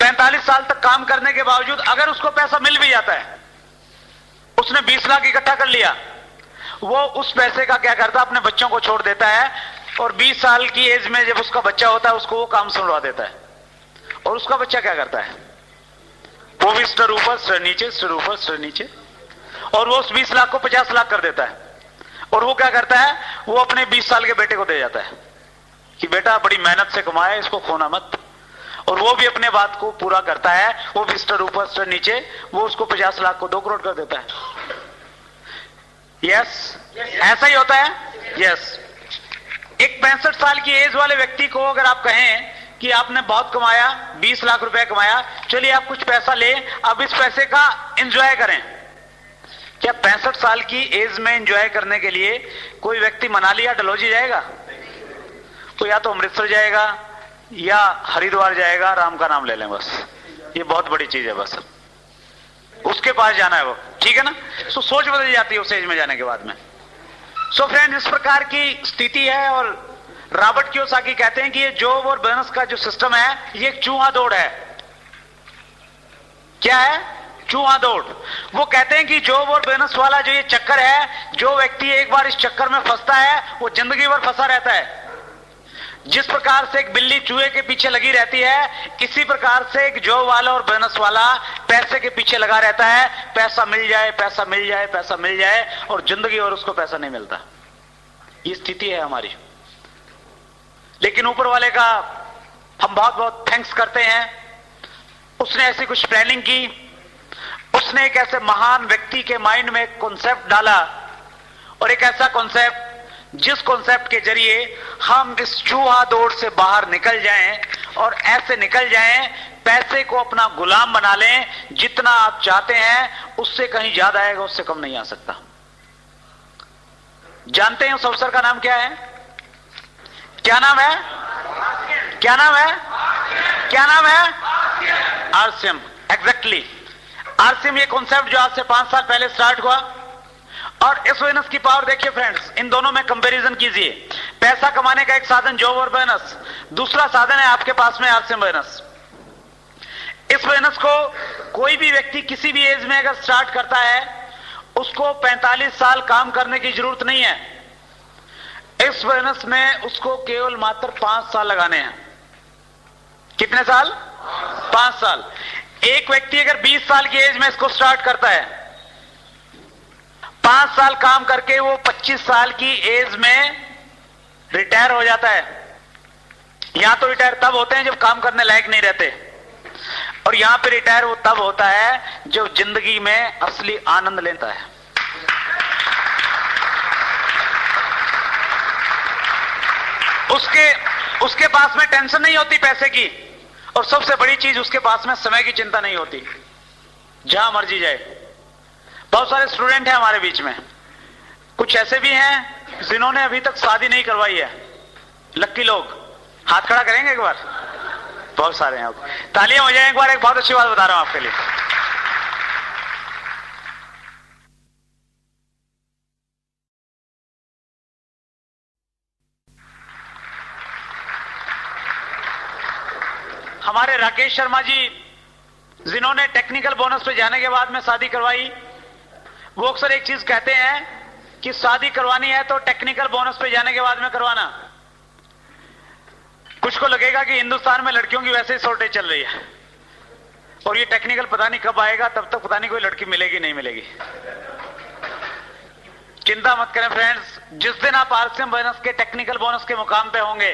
45 साल तक काम करने के बावजूद अगर उसको पैसा मिल भी जाता है, उसने 20 लाख इकट्ठा कर लिया, वो उस पैसे का क्या करता है, अपने बच्चों को छोड़ देता है और 20 साल की एज में जब उसका बच्चा होता है उसको वो काम सुनवा देता है। और उसका बच्चा क्या करता है, वो भी स्टर ऊपर, स्टर नीचे, स्टर ऊपर, स्टर नीचे। और वो उस 20 लाख को 50 लाख कर देता है। और वो क्या करता है, वो अपने 20 साल के बेटे को दे जाता है कि बेटा बड़ी मेहनत से कमाया, इसको खोना मत। और वो भी अपने बात को पूरा करता है, वो भी स्टर ऊपर, स्टर नीचे, वो उसको 50 लाख को 2 करोड़ कर देता है। यस, ऐसा ही होता है। यस। एक 65 साल की एज वाले व्यक्ति को अगर आप कहें कि आपने बहुत कमाया, 20 लाख रुपए कमाया, चलिए आप कुछ पैसा ले, अब इस पैसे का एंजॉय करें। क्या 65 साल की एज में एंजॉय करने के लिए कोई व्यक्ति मनाली या डलहौजी जाएगा? तो या तो अमृतसर जाएगा या हरिद्वार जाएगा, राम का नाम ले लें बस, ये बहुत बड़ी चीज है, बस उसके पास जाना है वो, ठीक है ना। सो सोच बदल जाती है उस एज में जाने के बाद में। सो फ्रेंड, इस प्रकार की स्थिति है। और रॉबर्ट कियोसाकी कहते हैं कि ये जॉब और बिजनेस का जो सिस्टम है, ये एक चूहा दौड़ है। क्या है? चूहा दौड़। वो कहते हैं कि जॉब और बिजनेस वाला जो ये चक्कर है, जो व्यक्ति एक बार इस चक्कर में फंसता है वो जिंदगी भर फंसा रहता है। जिस प्रकार से एक बिल्ली चूहे के पीछे लगी रहती है, इसी प्रकार से एक जॉब वाला और बिजनेस वाला पैसे के पीछे लगा रहता है। पैसा मिल जाए, पैसा मिल जाए, पैसा मिल जाए, और जिंदगी भर उसको पैसा नहीं मिलता। ये स्थिति है हमारी। लेकिन ऊपर वाले का हम बहुत बहुत थैंक्स करते हैं। उसने ऐसी कुछ प्लानिंग की, उसने एक ऐसे महान व्यक्ति के माइंड में एक कॉन्सेप्ट डाला, और एक ऐसा कॉन्सेप्ट जिस कॉन्सेप्ट के जरिए हम इस चूहा दौड़ से बाहर निकल जाएं, और ऐसे निकल जाएं, पैसे को अपना गुलाम बना लें। जितना आप चाहते हैं उससे कहीं ज्यादा आएगा, उससे कम नहीं आ सकता। जानते हैं उस अवसर का नाम क्या है? क्या नाम है? क्या नाम है? क्या नाम है? आरसीएम। एग्जैक्टली। आरसीएम ये कॉन्सेप्ट जो आज से 5 साल पहले स्टार्ट हुआ, और इस बिजनेस की पावर देखिए फ्रेंड्स, इन दोनों में कंपैरिजन कीजिए। पैसा कमाने का एक साधन जॉब और बिजनेस, दूसरा साधन है आपके पास में आरसीएम बिजनेस। इस बिजनेस को कोई भी व्यक्ति किसी भी एज में अगर स्टार्ट करता है, उसको 45 साल काम करने की जरूरत नहीं है। इस बिजनेस में उसको केवल मात्र 5 साल लगाने हैं। कितने साल? 5 साल। एक व्यक्ति अगर 20 साल की एज में इसको स्टार्ट करता है, 5 साल काम करके वो 25 साल की एज में रिटायर हो जाता है। यहां तो रिटायर तब होते हैं जब काम करने लायक नहीं रहते, और यहां पे रिटायर वो तब होता है जब जिंदगी में असली आनंद लेता है। उसके पास में टेंशन नहीं होती पैसे की, और सबसे बड़ी चीज उसके पास में समय की चिंता नहीं होती, जहां मर्जी जाए। बहुत सारे स्टूडेंट हैं हमारे बीच में, कुछ ऐसे भी हैं जिन्होंने अभी तक शादी नहीं करवाई है। लक्की लोग हाथ खड़ा करेंगे एक बार? बहुत सारे हैं। तालियां हो जाए एक बार। एक बहुत अच्छी बात बता रहा हूं आपके लिए। हमारे राकेश शर्मा जी, जिन्होंने टेक्निकल बोनस पे जाने के बाद में शादी करवाई, वो अक्सर एक चीज कहते हैं कि शादी करवानी है तो टेक्निकल बोनस पे जाने के बाद में करवाना। कुछ को लगेगा कि हिंदुस्तान में लड़कियों की वैसे ही शॉर्टेज चल रही है और ये टेक्निकल पता नहीं कब आएगा, तब तक पता नहीं कोई लड़की मिलेगी नहीं मिलेगी। चिंता मत करें फ्रेंड्स, जिस दिन आप आरसीएम बोनस के टेक्निकल बोनस के मुकाम पे होंगे,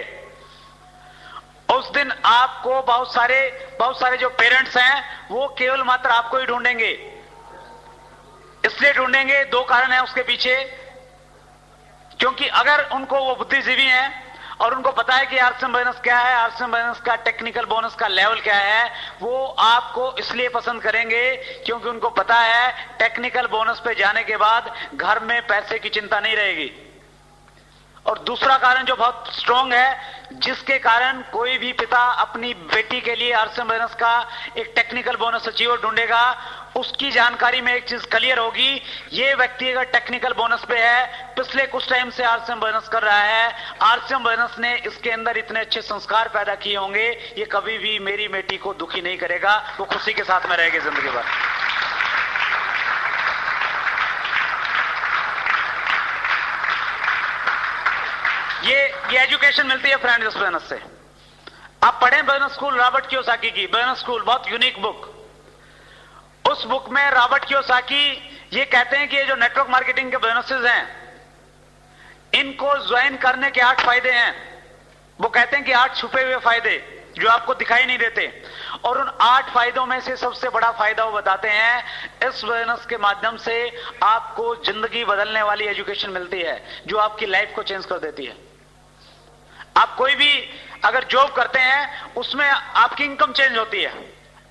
उस दिन आपको बहुत सारे जो पेरेंट्स हैं वो केवल मात्र आपको ही ढूंढेंगे। इसलिए ढूंढेंगे, दो कारण है उसके पीछे। क्योंकि अगर उनको वो बुद्धिजीवी हैं और उनको पता है कि आरसीएम बोनस क्या है, आरसीएम बोनस का टेक्निकल बोनस का लेवल क्या है, वो आपको इसलिए पसंद करेंगे क्योंकि उनको पता है टेक्निकल बोनस पे जाने के बाद घर में पैसे की चिंता नहीं रहेगी। और दूसरा कारण जो बहुत स्ट्रांग है, जिसके कारण कोई भी पिता अपनी बेटी के लिए आरसीएम बोनस का एक टेक्निकल बोनस अचीवर ढूंढेगा, उसकी जानकारी में एक चीज क्लियर होगी, ये व्यक्ति अगर टेक्निकल बोनस पे है, पिछले कुछ टाइम से आरसीएम बोनस कर रहा है, आरसीएम बोनस ने इसके अंदर इतने अच्छे संस्कार पैदा किए होंगे, ये कभी भी मेरी बेटी को दुखी नहीं करेगा, वो खुशी के साथ में रहेगी जिंदगी भर। ये एजुकेशन मिलती है फ्रेंड्स इस बोनस से। आप पढ़ें बोनस स्कूल रॉबर्ट कियोसाकी की, बोनस स्कूल बहुत यूनिक बुक। उस बुक में रॉबर्ट कियोसाकी ये कहते हैं कि ये जो नेटवर्क मार्केटिंग के बोनसेस हैं, इनको ज्वाइन करने के 8 फायदे हैं। वो कहते हैं कि 8 छुपे हुए फायदे जो आपको दिखाई नहीं देते, और उन 8 फायदों में से सबसे बड़ा फायदा वो बताते हैं, इस बोनस के माध्यम से आपको जिंदगी बदलने वाली एजुकेशन मिलती है जो आपकी लाइफ को चेंज कर देती है। आप कोई भी अगर जॉब करते हैं उसमें आपकी इनकम चेंज होती है।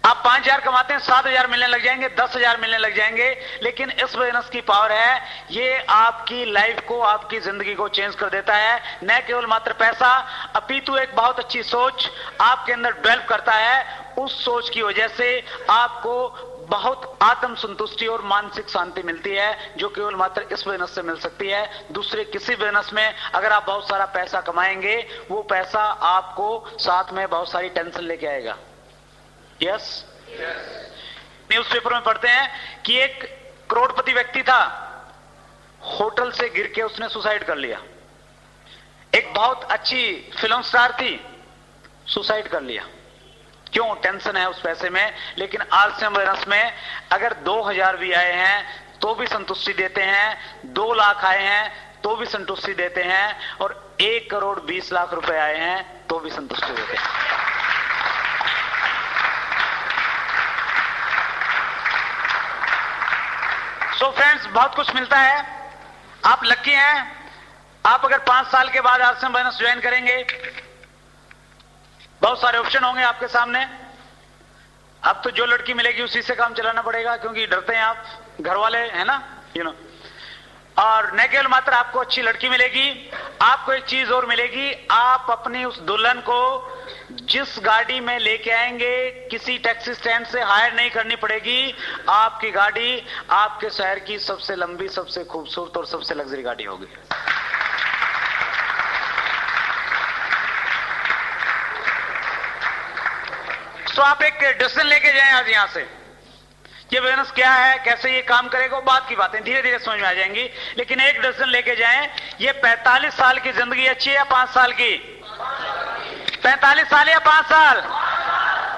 आप 5,000 कमाते हैं, 7,000 मिलने लग जाएंगे, 10,000 मिलने लग जाएंगे, लेकिन इस बोनस की पावर है, ये आपकी लाइफ को, आपकी जिंदगी को चेंज कर देता है। न केवल मात्र पैसा, अपितु एक बहुत अच्छी सोच आपके अंदर डेवलप करता है। उस सोच की वजह से आपको बहुत आत्म संतुष्टि और मानसिक शांति मिलती है, जो केवल मात्र इस बोनस से मिल सकती है। दूसरे किसी बोनस में अगर आप बहुत सारा पैसा कमाएंगे, वो पैसा आपको साथ में बहुत सारी टेंशन लेके आएगा। यस, न्यूज़पेपर में पढ़ते हैं कि एक करोड़पति व्यक्ति था, होटल से गिर के उसने सुसाइड कर लिया। एक बहुत अच्छी फिल्म स्टार थी, सुसाइड कर लिया। क्यों? टेंशन है उस पैसे में। लेकिन आरसीएम बोनस में अगर 2,000 भी आए हैं तो भी संतुष्टि देते हैं, 2 लाख आए हैं तो भी संतुष्टि देते हैं, और 1 करोड़ 20 लाख रुपए आए हैं तो भी संतुष्टि देते हैं। सो फ्रेंड्स, बहुत कुछ मिलता है। आप लकी हैं। आप अगर 5 साल के बाद आरसीएम बोनस ज्वाइन करेंगे, बहुत सारे ऑप्शन होंगे आपके सामने। अब तो जो लड़की मिलेगी उसी से काम चलाना पड़ेगा, क्योंकि डरते हैं आप, घर वाले है ना, और न केवल मात्र आपको अच्छी लड़की मिलेगी, आपको एक चीज और मिलेगी। आप अपनी उस दुल्हन को जिस गाड़ी में लेके आएंगे, किसी टैक्सी स्टैंड से हायर नहीं करनी पड़ेगी। आपकी गाड़ी आपके शहर की सबसे लंबी, सबसे खूबसूरत और सबसे लग्जरी गाड़ी होगी। तो आप एक डिसीजन लेके जाएं आज यहां से, ये बोनस क्या है, कैसे ये काम करेगा, बाद की बातें धीरे धीरे समझ में आ जाएंगी। लेकिन एक डिसीजन लेके जाएं, ये 45 साल की जिंदगी अच्छी है या 5 साल की? 45 साल या 5 साल?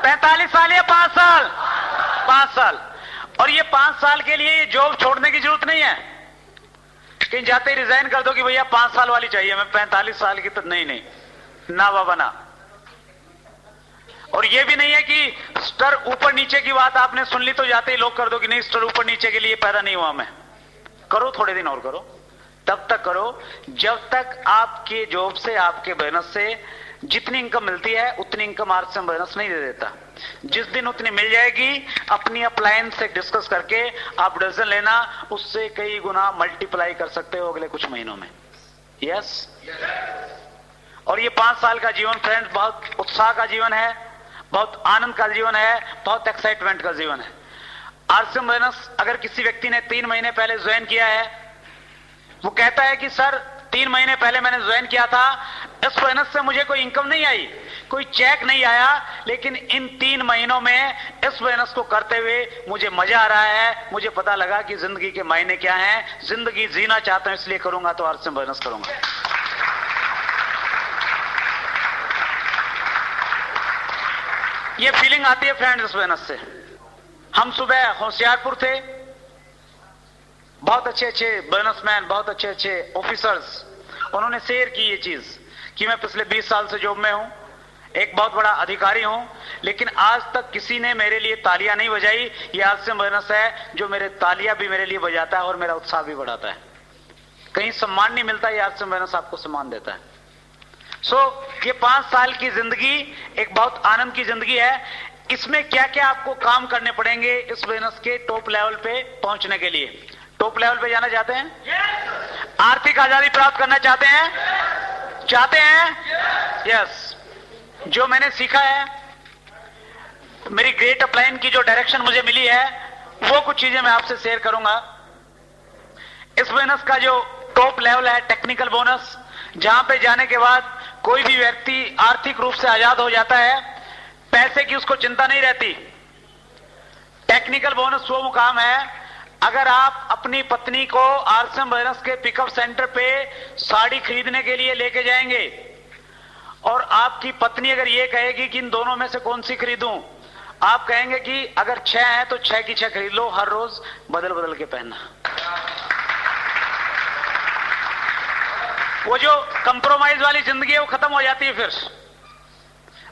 45 साल या 5 साल? 5 साल। और ये 5 साल के लिए जॉब छोड़ने की जरूरत नहीं है, कहीं जाते ही रिजाइन कर दो कि भैया 5 साल वाली चाहिए, मैं 45 साल की तो नहीं, ना बाबा ना। और ये भी नहीं है कि स्तर ऊपर नीचे की बात आपने सुन ली तो जाते ही लोग कर दो कि नहीं, स्तर ऊपर नीचे के लिए पैदा नहीं हुआ मैं। करो, थोड़े दिन और करो, तब तक करो जब तक आपके जॉब से, आपके बोनस से जितनी इनकम मिलती है उतनी इनकम आरसीएम बोनस नहीं दे देता। जिस दिन उतनी मिल जाएगी, अपनी अप्लायंस से डिस्कस करके आप डिसीजन लेना, उससे कई गुना मल्टीप्लाई कर सकते हो अगले कुछ महीनों में। यस और ये 5 साल का जीवन फ्रेंड्स बहुत उत्साह का जीवन है, बहुत आनंद का जीवन है, बहुत एक्साइटमेंट का जीवन है। आरसीएम बोनस अगर किसी व्यक्ति ने 3 महीने पहले ज्वाइन किया है, वो कहता है कि सर 3 महीने पहले मैंने ज्वाइन किया था, इस बोनस से मुझे कोई इनकम नहीं आई, कोई चेक नहीं आया, लेकिन इन 3 महीनों में इस बोनस को करते हुए मुझे मजा आ रहा है, मुझे पता लगा कि जिंदगी के मायने क्या हैं, जिंदगी जीना चाहता हूं इसलिए करूंगा तो आरसीएम बोनस करूंगा। ये फीलिंग आती है फ्रेंड्स इस बोनस से। हम सुबह होशियारपुर थे, बहुत अच्छे अच्छे बिजनेसमैन, बहुत अच्छे अच्छे ऑफिसर्स, उन्होंने शेयर की ये चीज कि मैं पिछले 20 साल से जॉब में हूं, एक बहुत बड़ा अधिकारी हूं, लेकिन आज तक किसी ने मेरे लिए तालियां नहीं बजाई। ये आरसीएम बोनस है जो मेरे तालियां भी मेरे लिए बजाता है और मेरा उत्साह भी बढ़ाता है। कहीं सम्मान नहीं मिलता, ये आरसीएम बोनस आपको सम्मान देता है। ये 5 साल की जिंदगी एक बहुत आनंद की जिंदगी है। इसमें क्या क्या आपको काम करने पड़ेंगे इस बोनस के टॉप लेवल पे पहुंचने के लिए? टॉप लेवल पे जाना चाहते हैं? आर्थिक आजादी प्राप्त करना चाहते हैं? चाहते हैं? यस। जो मैंने सीखा है, मेरी ग्रेट अपलाइन की जो डायरेक्शन मुझे मिली है, वो कुछ चीजें मैं आपसे शेयर करूंगा। इस बोनस का जो टॉप लेवल है टेक्निकल बोनस, जहां पे जाने के बाद कोई भी व्यक्ति आर्थिक रूप से आजाद हो जाता है, पैसे की उसको चिंता नहीं रहती। टेक्निकल बोनस वो मुकाम है, अगर आप अपनी पत्नी को आरसीएम बोनस के पिकअप सेंटर पे साड़ी खरीदने के लिए लेके जाएंगे और आपकी पत्नी अगर ये कहेगी कि इन दोनों में से कौन सी खरीदूं, आप कहेंगे कि अगर 6 हैं तो 6 की 6 खरीद लो, हर रोज बदल बदल के पहनना। वो जो कंप्रोमाइज वाली जिंदगी है वो खत्म हो जाती है। फिर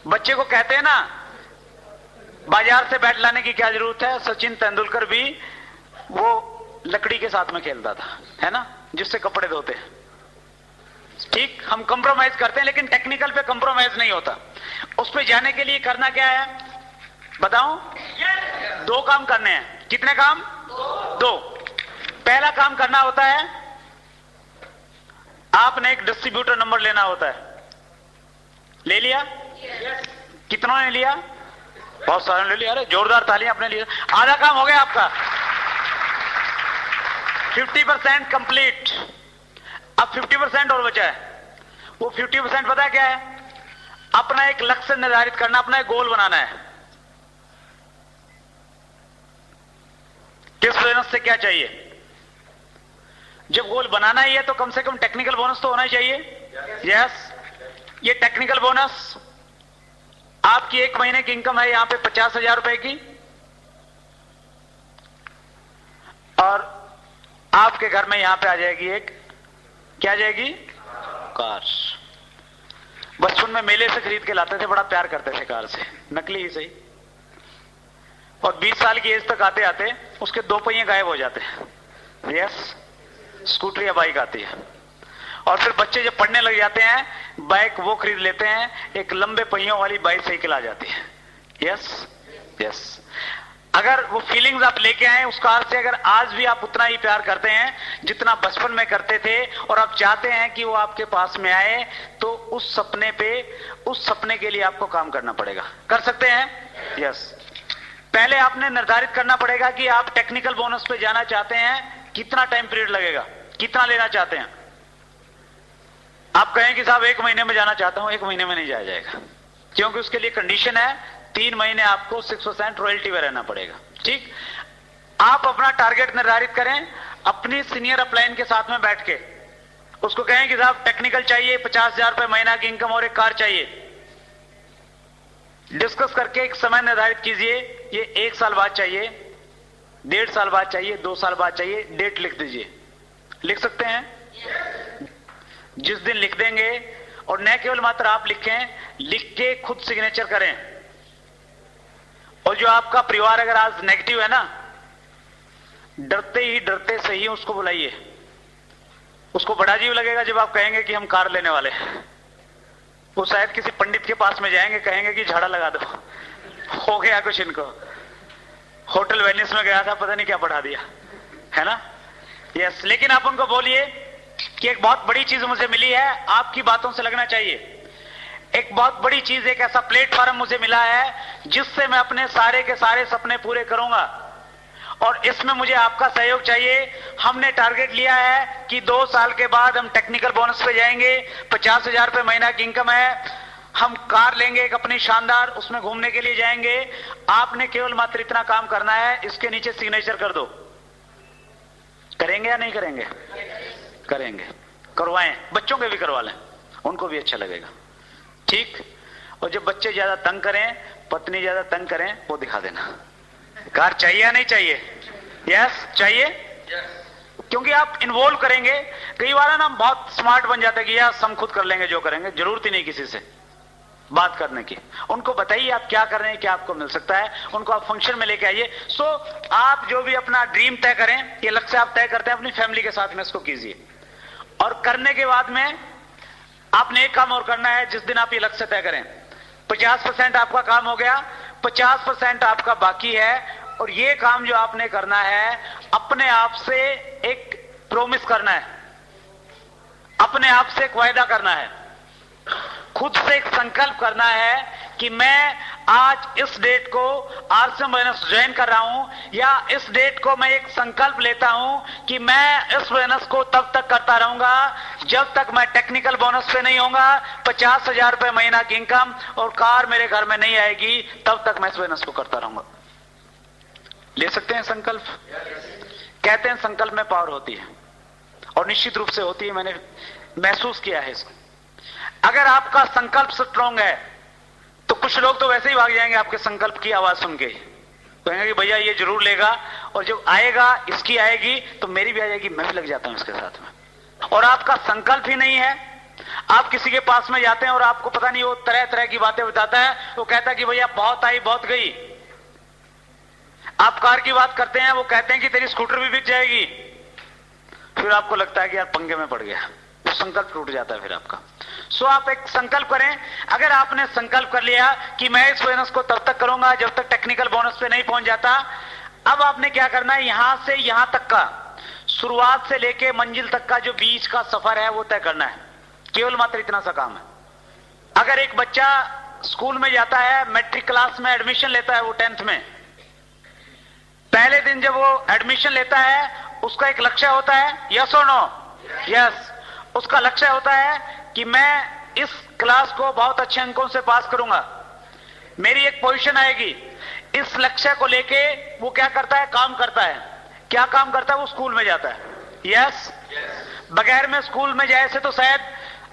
बच्चे को कहते हैं ना, बाजार से बैट लाने की क्या जरूरत है, सचिन तेंदुलकर भी वो लकड़ी के साथ में खेलता था, है ना, जिससे कपड़े धोते। ठीक, हम कंप्रोमाइज करते हैं, लेकिन टेक्निकल पे कंप्रोमाइज नहीं होता। उस पे जाने के लिए करना क्या है बताऊं? 2 काम करने हैं। कितने काम? 2। पहला काम करना होता है, आपने एक डिस्ट्रीब्यूटर नंबर लेना होता है। ले लिया? कितनों ने लिया? बहुत सारे ले लिया। अरे जोरदार तालियां आपने लिया। आधा काम हो गया आपका, 50% कंप्लीट। अब 50% और बचा है। वो 50% पता है क्या है? अपना एक लक्ष्य निर्धारित करना, अपना एक गोल बनाना है। किस बोनस से क्या चाहिए? जब गोल बनाना ही है तो कम से कम टेक्निकल बोनस तो होना ही चाहिए। यस। ये टेक्निकल बोनस, आपकी 1 महीने की इनकम है यहां पे 50,000 रुपए की, और आपके घर में यहां पे आ जाएगी एक, क्या आ जाएगी? कार। बचपन में मेले से खरीद के लाते थे, बड़ा प्यार करते थे कार से, नकली ही सही। और 20 साल की एज तक आते आते उसके 2 पहिए गायब हो जाते हैं। यस। स्कूटर या बाइक आती है, और फिर बच्चे जब पढ़ने लग जाते हैं, बाइक वो खरीद लेते हैं, एक लंबे पहियों वाली बाइसाइकिल आ जाती है। Yes yes. अगर वो फीलिंग्स आप लेके आए उस कार से, अगर आज भी आप उतना ही प्यार करते हैं जितना बचपन में करते थे, और आप चाहते हैं कि वो आपके पास में आए, तो उस सपने के लिए आपको काम करना पड़ेगा। कर सकते हैं? यस। पहले आपने निर्धारित करना पड़ेगा कि आप टेक्निकल बोनस पे जाना चाहते हैं, कितना टाइम पीरियड लगेगा, कितना लेना चाहते हैं। आप कहें कि साहब 1 महीने में जाना चाहता हूं, 1 महीने में नहीं जाया जाएगा, क्योंकि उसके लिए कंडीशन है 3 महीने आपको 6% रॉयल्टी में रहना पड़ेगा। ठीक। आप अपना टारगेट निर्धारित करें, अपनी सीनियर अपलाइन के साथ में बैठ के उसको कहें कि साहब टेक्निकल चाहिए, 50,000 रुपए महीना की इनकम और एक कार चाहिए। डिस्कस करके एक समय निर्धारित कीजिए, ये 1 साल बाद चाहिए, 1.5 साल बाद चाहिए, 2 साल बाद चाहिए, डेट लिख दीजिए। लिख सकते हैं? जिस दिन लिख देंगे, और न केवल मात्र आप लिखें, लिख के खुद सिग्नेचर करें। और जो आपका परिवार अगर आज नेगेटिव है ना, डरते ही डरते सही उसको बुलाइए, उसको बड़ा अजीब लगेगा जब आप कहेंगे कि हम कार लेने वाले हैं। वो शायद किसी पंडित के पास में जाएंगे, कहेंगे कि झाड़ा लगा दो, हो गया कुछ इनको। होटल वेनिस में गया था, पता नहीं क्या पढ़ा दिया, है ना। यस, लेकिन आप उनको बोलिए कि एक बहुत बड़ी चीज मुझे मिली है, आपकी बातों से लगना चाहिए। एक बहुत बड़ी चीज, एक ऐसा प्लेटफॉर्म मुझे मिला है जिससे मैं अपने सारे के सारे सपने पूरे करूंगा, और इसमें मुझे आपका सहयोग चाहिए। हमने टारगेट लिया है कि 2 साल के बाद हम टेक्निकल बोनस पे जाएंगे, 50,000 रुपए महीना की इनकम है, हम कार लेंगे एक अपनी शानदार, उसमें घूमने के लिए जाएंगे। आपने केवल मात्र इतना काम करना है, इसके नीचे सिग्नेचर कर दो। करेंगे या नहीं करेंगे? करेंगे, करवाएं, बच्चों के भी करवा लें, उनको भी अच्छा लगेगा, ठीक। और जब बच्चे ज्यादा तंग करें, पत्नी ज्यादा तंग करें, वो दिखा देना। कार चाहिए या नहीं चाहिए? यस, चाहिए। क्योंकि आप इन्वॉल्व करेंगे। कई बार ना हम बहुत स्मार्ट बन जाते हैं कि यस हम खुद कर लेंगे, जो करेंगे, जरूरत ही नहीं किसी से बात करने की। उनको बताइए आप क्या कर रहे हैं, क्या आपको मिल सकता है, उनको आप फंक्शन में लेके आइए। सो आप जो भी अपना ड्रीम तय करें, ये लक्ष्य आप तय करते हैं, अपनी फैमिली के साथ में इसको कीजिए। और करने के बाद में आपने एक काम और करना है। जिस दिन आप ये लक्ष्य तय करें, 50% आपका काम हो गया, 50% आपका बाकी है। और ये काम जो आपने करना है, अपने आप से एक प्रॉमिस करना है, अपने आप से एक वायदा करना है, खुद से एक संकल्प करना है कि मैं आज इस डेट को आरसीएम बोनस ज्वाइन कर रहा हूं, या इस डेट को मैं एक संकल्प लेता हूं कि मैं इस बोनस को तब तक करता रहूंगा जब तक मैं टेक्निकल बोनस पे नहीं होऊंगा। 50,000 रुपए महीना की इनकम और कार मेरे घर में नहीं आएगी, तब तक मैं इस बोनस को करता रहूंगा। ले सकते हैं संकल्प? कहते हैं संकल्प में पावर होती है, और निश्चित रूप से होती है, मैंने महसूस किया है इसको। अगर आपका संकल्प स्ट्रांग है तो कुछ लोग तो वैसे ही भाग जाएंगे आपके संकल्प की आवाज सुन के, कहेंगे कि भैया ये जरूर लेगा, और जब आएगा, इसकी आएगी तो मेरी भी आ जाएगी, मैं भी लग जाता हूं इसके साथ में। और आपका संकल्प ही नहीं है, आप किसी के पास में जाते हैं और आपको पता नहीं, वो तरह तरह की बातें बताता है। वो कहता है कि भैया बहुत आई बहुत गई। आप कार की बात करते हैं, वो कहते हैं कि तेरी स्कूटर भी बिक जाएगी। फिर आपको लगता है कि यार पंगे में पड़ गया, तो संकल्प टूट जाता है फिर आपका। सो आप एक संकल्प करें। अगर आपने संकल्प कर लिया कि मैं इस बोनस को तब तक करूंगा जब तक टेक्निकल बोनस पे नहीं पहुंच जाता, अब आपने क्या करना है, यहां से यहां तक का, शुरुआत से लेके मंजिल तक का जो बीच का सफर है वो तय करना है। केवल मात्र इतना सा काम है। अगर एक बच्चा स्कूल में जाता है, मैट्रिक क्लास में एडमिशन लेता है, वो 10th में, पहले दिन जब वो एडमिशन लेता है, उसका एक लक्ष्य होता है, यस और नो? यस। उसका लक्ष्य होता है कि मैं इस क्लास को बहुत अच्छे अंकों से पास करूंगा, मेरी एक पोजीशन आएगी। इस लक्ष्य को लेके वो क्या करता है, काम करता है। क्या काम करता है? वो स्कूल में जाता है। यस। बगैर में स्कूल में जाए से तो शायद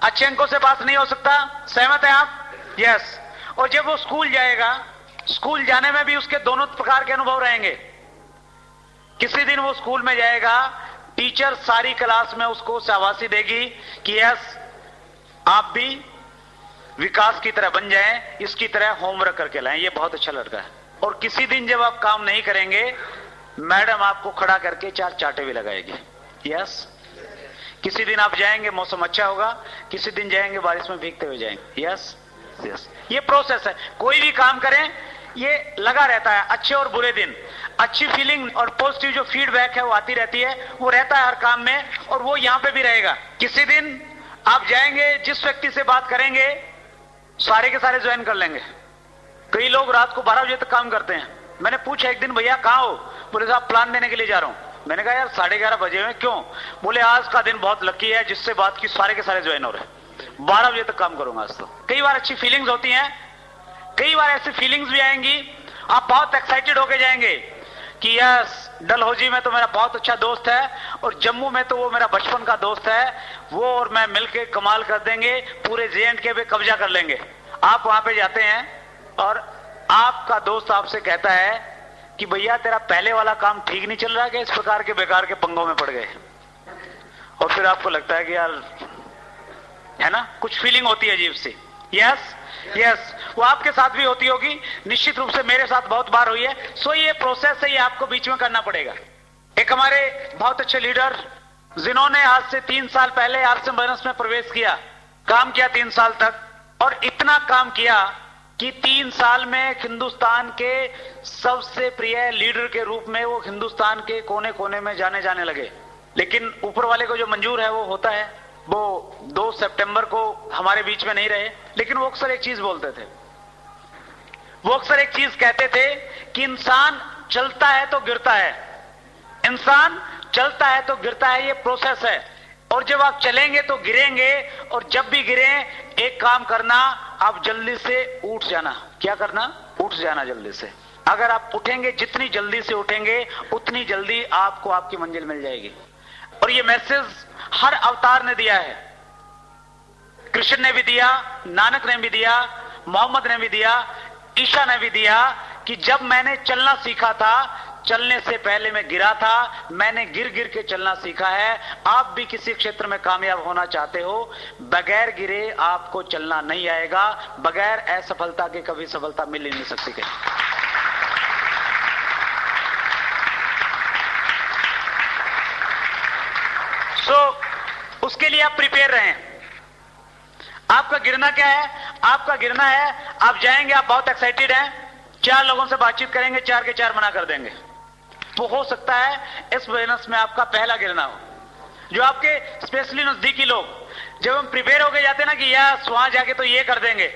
अच्छे अंकों से पास नहीं हो सकता। सहमत है आप? यस। और जब वो स्कूल जाएगा, स्कूल जाने में भी उसके दोनों प्रकार के अनुभव रहेंगे। किसी दिन वो स्कूल में जाएगा, टीचर सारी क्लास में उसको शाबाशी देगी कि यस आप भी विकास की तरह बन जाएं, इसकी तरह होमवर्क करके लाएं, ये बहुत अच्छा लड़का है। और किसी दिन जब आप काम नहीं करेंगे, मैडम आपको खड़ा करके 4 चांटे भी लगाएगी। यस। किसी दिन आप जाएंगे, मौसम अच्छा होगा, किसी दिन जाएंगे बारिश में भीगते हुए जाएंगे। Yes yes. ये प्रोसेस है। कोई भी काम करें, ये लगा रहता है। अच्छे और बुरे दिन, अच्छी फीलिंग और पॉजिटिव जो फीडबैक है वो आती रहती है, वो रहता है हर काम में, और वो यहां पे भी रहेगा। किसी दिन आप जाएंगे, जिस व्यक्ति से बात करेंगे, सारे के सारे ज्वाइन कर लेंगे। कई लोग रात को 12 बजे तक काम करते हैं। मैंने पूछा एक दिन, भैया कहां हो? बोले साहब प्लान देने के लिए जा रहा हूं। मैंने कहा यार 11:30 बजे हुए, क्यों? बोले आज का दिन बहुत लकी है, जिससे बात की सारे के सारे ज्वाइन हो रहे हैं, 12 बजे तक काम करूंगा आज तो। कई बार अच्छी फीलिंग्स होती हैं, कई बार ऐसी फीलिंग्स भी आएंगी, आप बहुत एक्साइटेड होके जाएंगे कि यस डलहौजी में तो मेरा बहुत अच्छा दोस्त है, और जम्मू में तो वो मेरा बचपन का दोस्त है, वो और मैं मिलके कमाल कर देंगे, पूरे J&K पे कब्जा कर लेंगे। आप वहां पे जाते हैं और आपका दोस्त आपसे कहता है कि भैया तेरा पहले वाला काम ठीक नहीं चल रहा है, इस प्रकार के बेकार के पंगों में पड़ गए। और फिर आपको लगता है कि यार, है ना, कुछ फीलिंग होती है अजीब सी। Yes yes. वो आपके साथ भी होती होगी, निश्चित रूप से मेरे साथ बहुत बार हुई है। सो ये प्रोसेस है, ये आपको बीच में करना पड़ेगा। एक हमारे बहुत अच्छे लीडर जिन्होंने आज से 3 साल पहले आरसीएम फाइनेंस में प्रवेश किया, काम किया 3 साल तक, और इतना काम किया कि 3 साल में हिंदुस्तान के सबसे प्रिय लीडर के रूप में वो हिंदुस्तान के कोने कोने में जाने लगे। लेकिन ऊपर वाले को जो मंजूर है वो होता है। वो 2 सितंबर को हमारे बीच में नहीं रहे, लेकिन वो अक्सर एक चीज बोलते थे, वो अक्सर एक चीज कहते थे कि इंसान चलता है तो गिरता है, इंसान चलता है तो गिरता है, ये प्रोसेस है। और जब आप चलेंगे तो गिरेंगे, और जब भी गिरे एक काम करना, आप जल्दी से उठ जाना। क्या करना? उठ जाना जल्दी से। अगर आप उठेंगे, जितनी जल्दी से उठेंगे उतनी जल्दी आपको आपकी मंजिल मिल जाएगी। और ये मैसेज हर अवतार ने दिया है। कृष्ण ने भी दिया, नानक ने भी दिया, मोहम्मद ने भी दिया, ईशा ने भी दिया कि जब मैंने चलना सीखा था, चलने से पहले मैं गिरा था, मैंने गिर गिर के चलना सीखा है। आप भी किसी क्षेत्र में कामयाब होना चाहते हो, बगैर गिरे आपको चलना नहीं आएगा। बगैर असफलता के कभी सफलता मिल ही नहीं सकती कहीं। उसके लिए आप प्रिपेयर रहें। आपका गिरना क्या है? आपका गिरना है, आप जाएंगे, आप बहुत एक्साइटेड हैं, 4 लोगों से बातचीत करेंगे, 4 के 4 मना कर देंगे। तो हो सकता है इस बिजनेस में आपका पहला गिरना हो। जो आपके स्पेशली नजदीकी लोग, जब हम प्रिपेयर होके जाते हैं ना कि यार वहां जाके तो ये कर देंगे,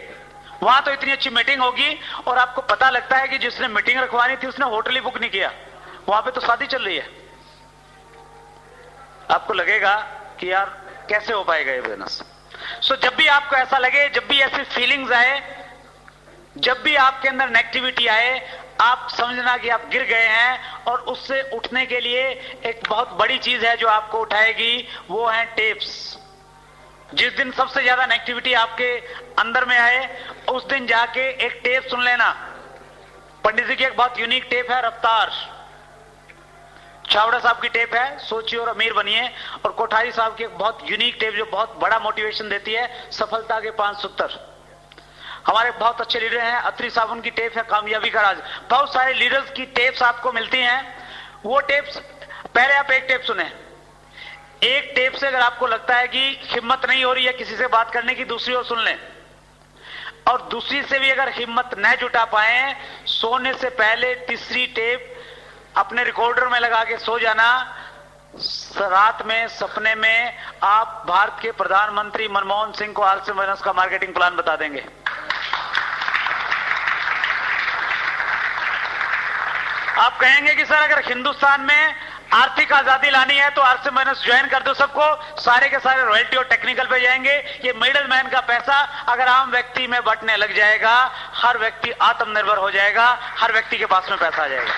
वहां तो इतनी अच्छी मीटिंग होगी, और आपको पता लगता है कि जिसने मीटिंग रखवानी थी उसने होटल ही बुक नहीं किया, वहां पे तो शादी चल रही है। आपको लगेगा कि यार कैसे हो पाएगा ये बिजनेस। सो जब भी आपको ऐसा लगे, जब भी ऐसी फीलिंग्स आए, जब भी आपके अंदर नेगेटिविटी आए, आप समझना कि आप गिर गए हैं। और उससे उठने के लिए एक बहुत बड़ी चीज है जो आपको उठाएगी, वो है टेप्स। जिस दिन सबसे ज्यादा नेगेटिविटी आपके अंदर में आए, उस दिन जाके एक टेप सुन लेना। पंडित जी की एक बहुत यूनिक टेप है, रफ्तार। छावड़ा साहब की टेप है, सोचिए और अमीर बनिए। और कोठारी साहब की एक बहुत यूनिक टेप जो बहुत बड़ा मोटिवेशन देती है, सफलता के 5 सूत्र। हमारे बहुत अच्छे लीडर हैं, अत्री साहब, उनकी टेप है कामयाबी का राज। बहुत सारे लीडर्स की टेप्स आपको मिलती हैं। वो टेप्स, पहले आप एक टेप सुने। एक टेप से अगर आपको लगता है कि हिम्मत नहीं हो रही है किसी से बात करने की, दूसरी ओर सुन लें। और दूसरी से भी अगर हिम्मत न जुटा पाए, सोने से पहले तीसरी टेप अपने रिकॉर्डर में लगा के सो जाना। रात में सपने में आप भारत के प्रधानमंत्री मनमोहन सिंह को आरसीएम फाइनेंस का मार्केटिंग प्लान बता देंगे। आप कहेंगे कि सर अगर हिंदुस्तान में आर्थिक आजादी लानी है तो आरसीएम फाइनेंस ज्वाइन कर दो सबको, सारे के सारे रॉयल्टी और टेक्निकल पे जाएंगे। ये मिडिल मैन का पैसा अगर आम व्यक्ति में बंटने लग जाएगा, हर व्यक्ति आत्मनिर्भर हो जाएगा, हर व्यक्ति के पास में पैसा आ जाएगा।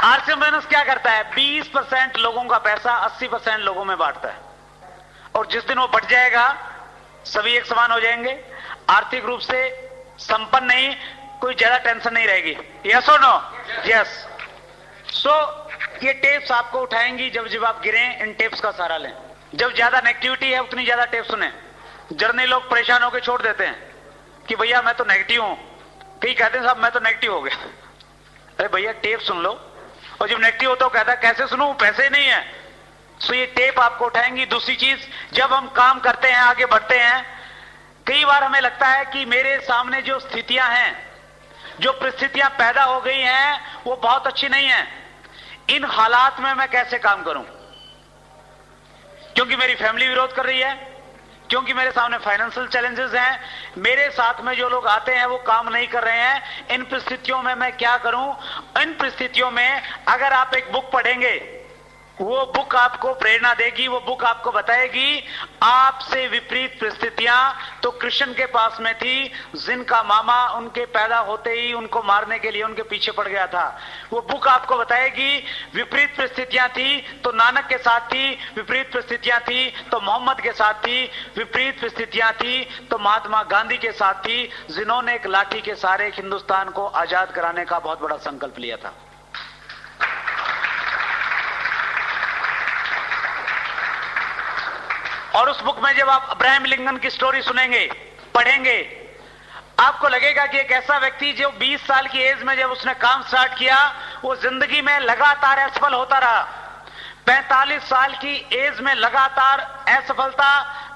आरसीएम फाइनेंस क्या करता है? 20% लोगों का पैसा 80% लोगों में बांटता है। और जिस दिन वो बट जाएगा, सभी एक समान हो जाएंगे, आर्थिक रूप से संपन्न नहीं, कोई ज्यादा टेंशन नहीं रहेगी। यस और नो? यस। सो ये टेप्स आपको उठाएंगी। जब जब आप गिरे, इन टेप्स का सहारा लें। जब ज्यादा नेगेटिविटी है उतनी ज्यादा टेप सुने। जर्नी लोग परेशान होकर छोड़ देते हैं कि भैया मैं तो नेगेटिव हूं। कई कहते हैं साहब मैं तो नेगेटिव हो गया। अरे भैया टेप सुन लो। और जब नेगेटिव होता है कहता है कैसे सुनूं, पैसे नहीं है। सो ये टेप आपको उठाएंगी। दूसरी चीज, जब हम काम करते हैं, आगे बढ़ते हैं, कई बार हमें लगता है कि मेरे सामने जो स्थितियां हैं, जो परिस्थितियां पैदा हो गई हैं, वो बहुत अच्छी नहीं है। इन हालात में मैं कैसे काम करूं? क्योंकि मेरी फैमिली विरोध कर रही है, क्योंकि मेरे सामने फाइनेंशियल चैलेंजेस हैं, मेरे साथ में जो लोग आते हैं वो काम नहीं कर रहे हैं। इन परिस्थितियों में मैं क्या करूं? इन परिस्थितियों में अगर आप एक बुक पढ़ेंगे, वो बुक आपको प्रेरणा देगी। वो बुक आपको बताएगी आपसे विपरीत परिस्थितियां तो कृष्ण के पास में थी, जिनका मामा उनके पैदा होते ही उनको मारने के लिए उनके पीछे पड़ गया था। वो बुक आपको बताएगी विपरीत परिस्थितियां थी तो नानक के साथ थी, विपरीत परिस्थितियां थी तो मोहम्मद के साथ थी, विपरीत परिस्थितियां थी तो महात्मा गांधी के साथ थी, जिन्होंने एक लाठी के सहारे हिंदुस्तान को आजाद कराने का बहुत बड़ा संकल्प लिया था। और उस बुक में जब आप अब्राहम लिंकन की स्टोरी सुनेंगे, पढ़ेंगे, आपको लगेगा कि एक ऐसा व्यक्ति जो 20 साल की एज में जब उसने काम स्टार्ट किया, वो जिंदगी में लगातार असफल होता रहा। 45 साल की एज में लगातार असफलता,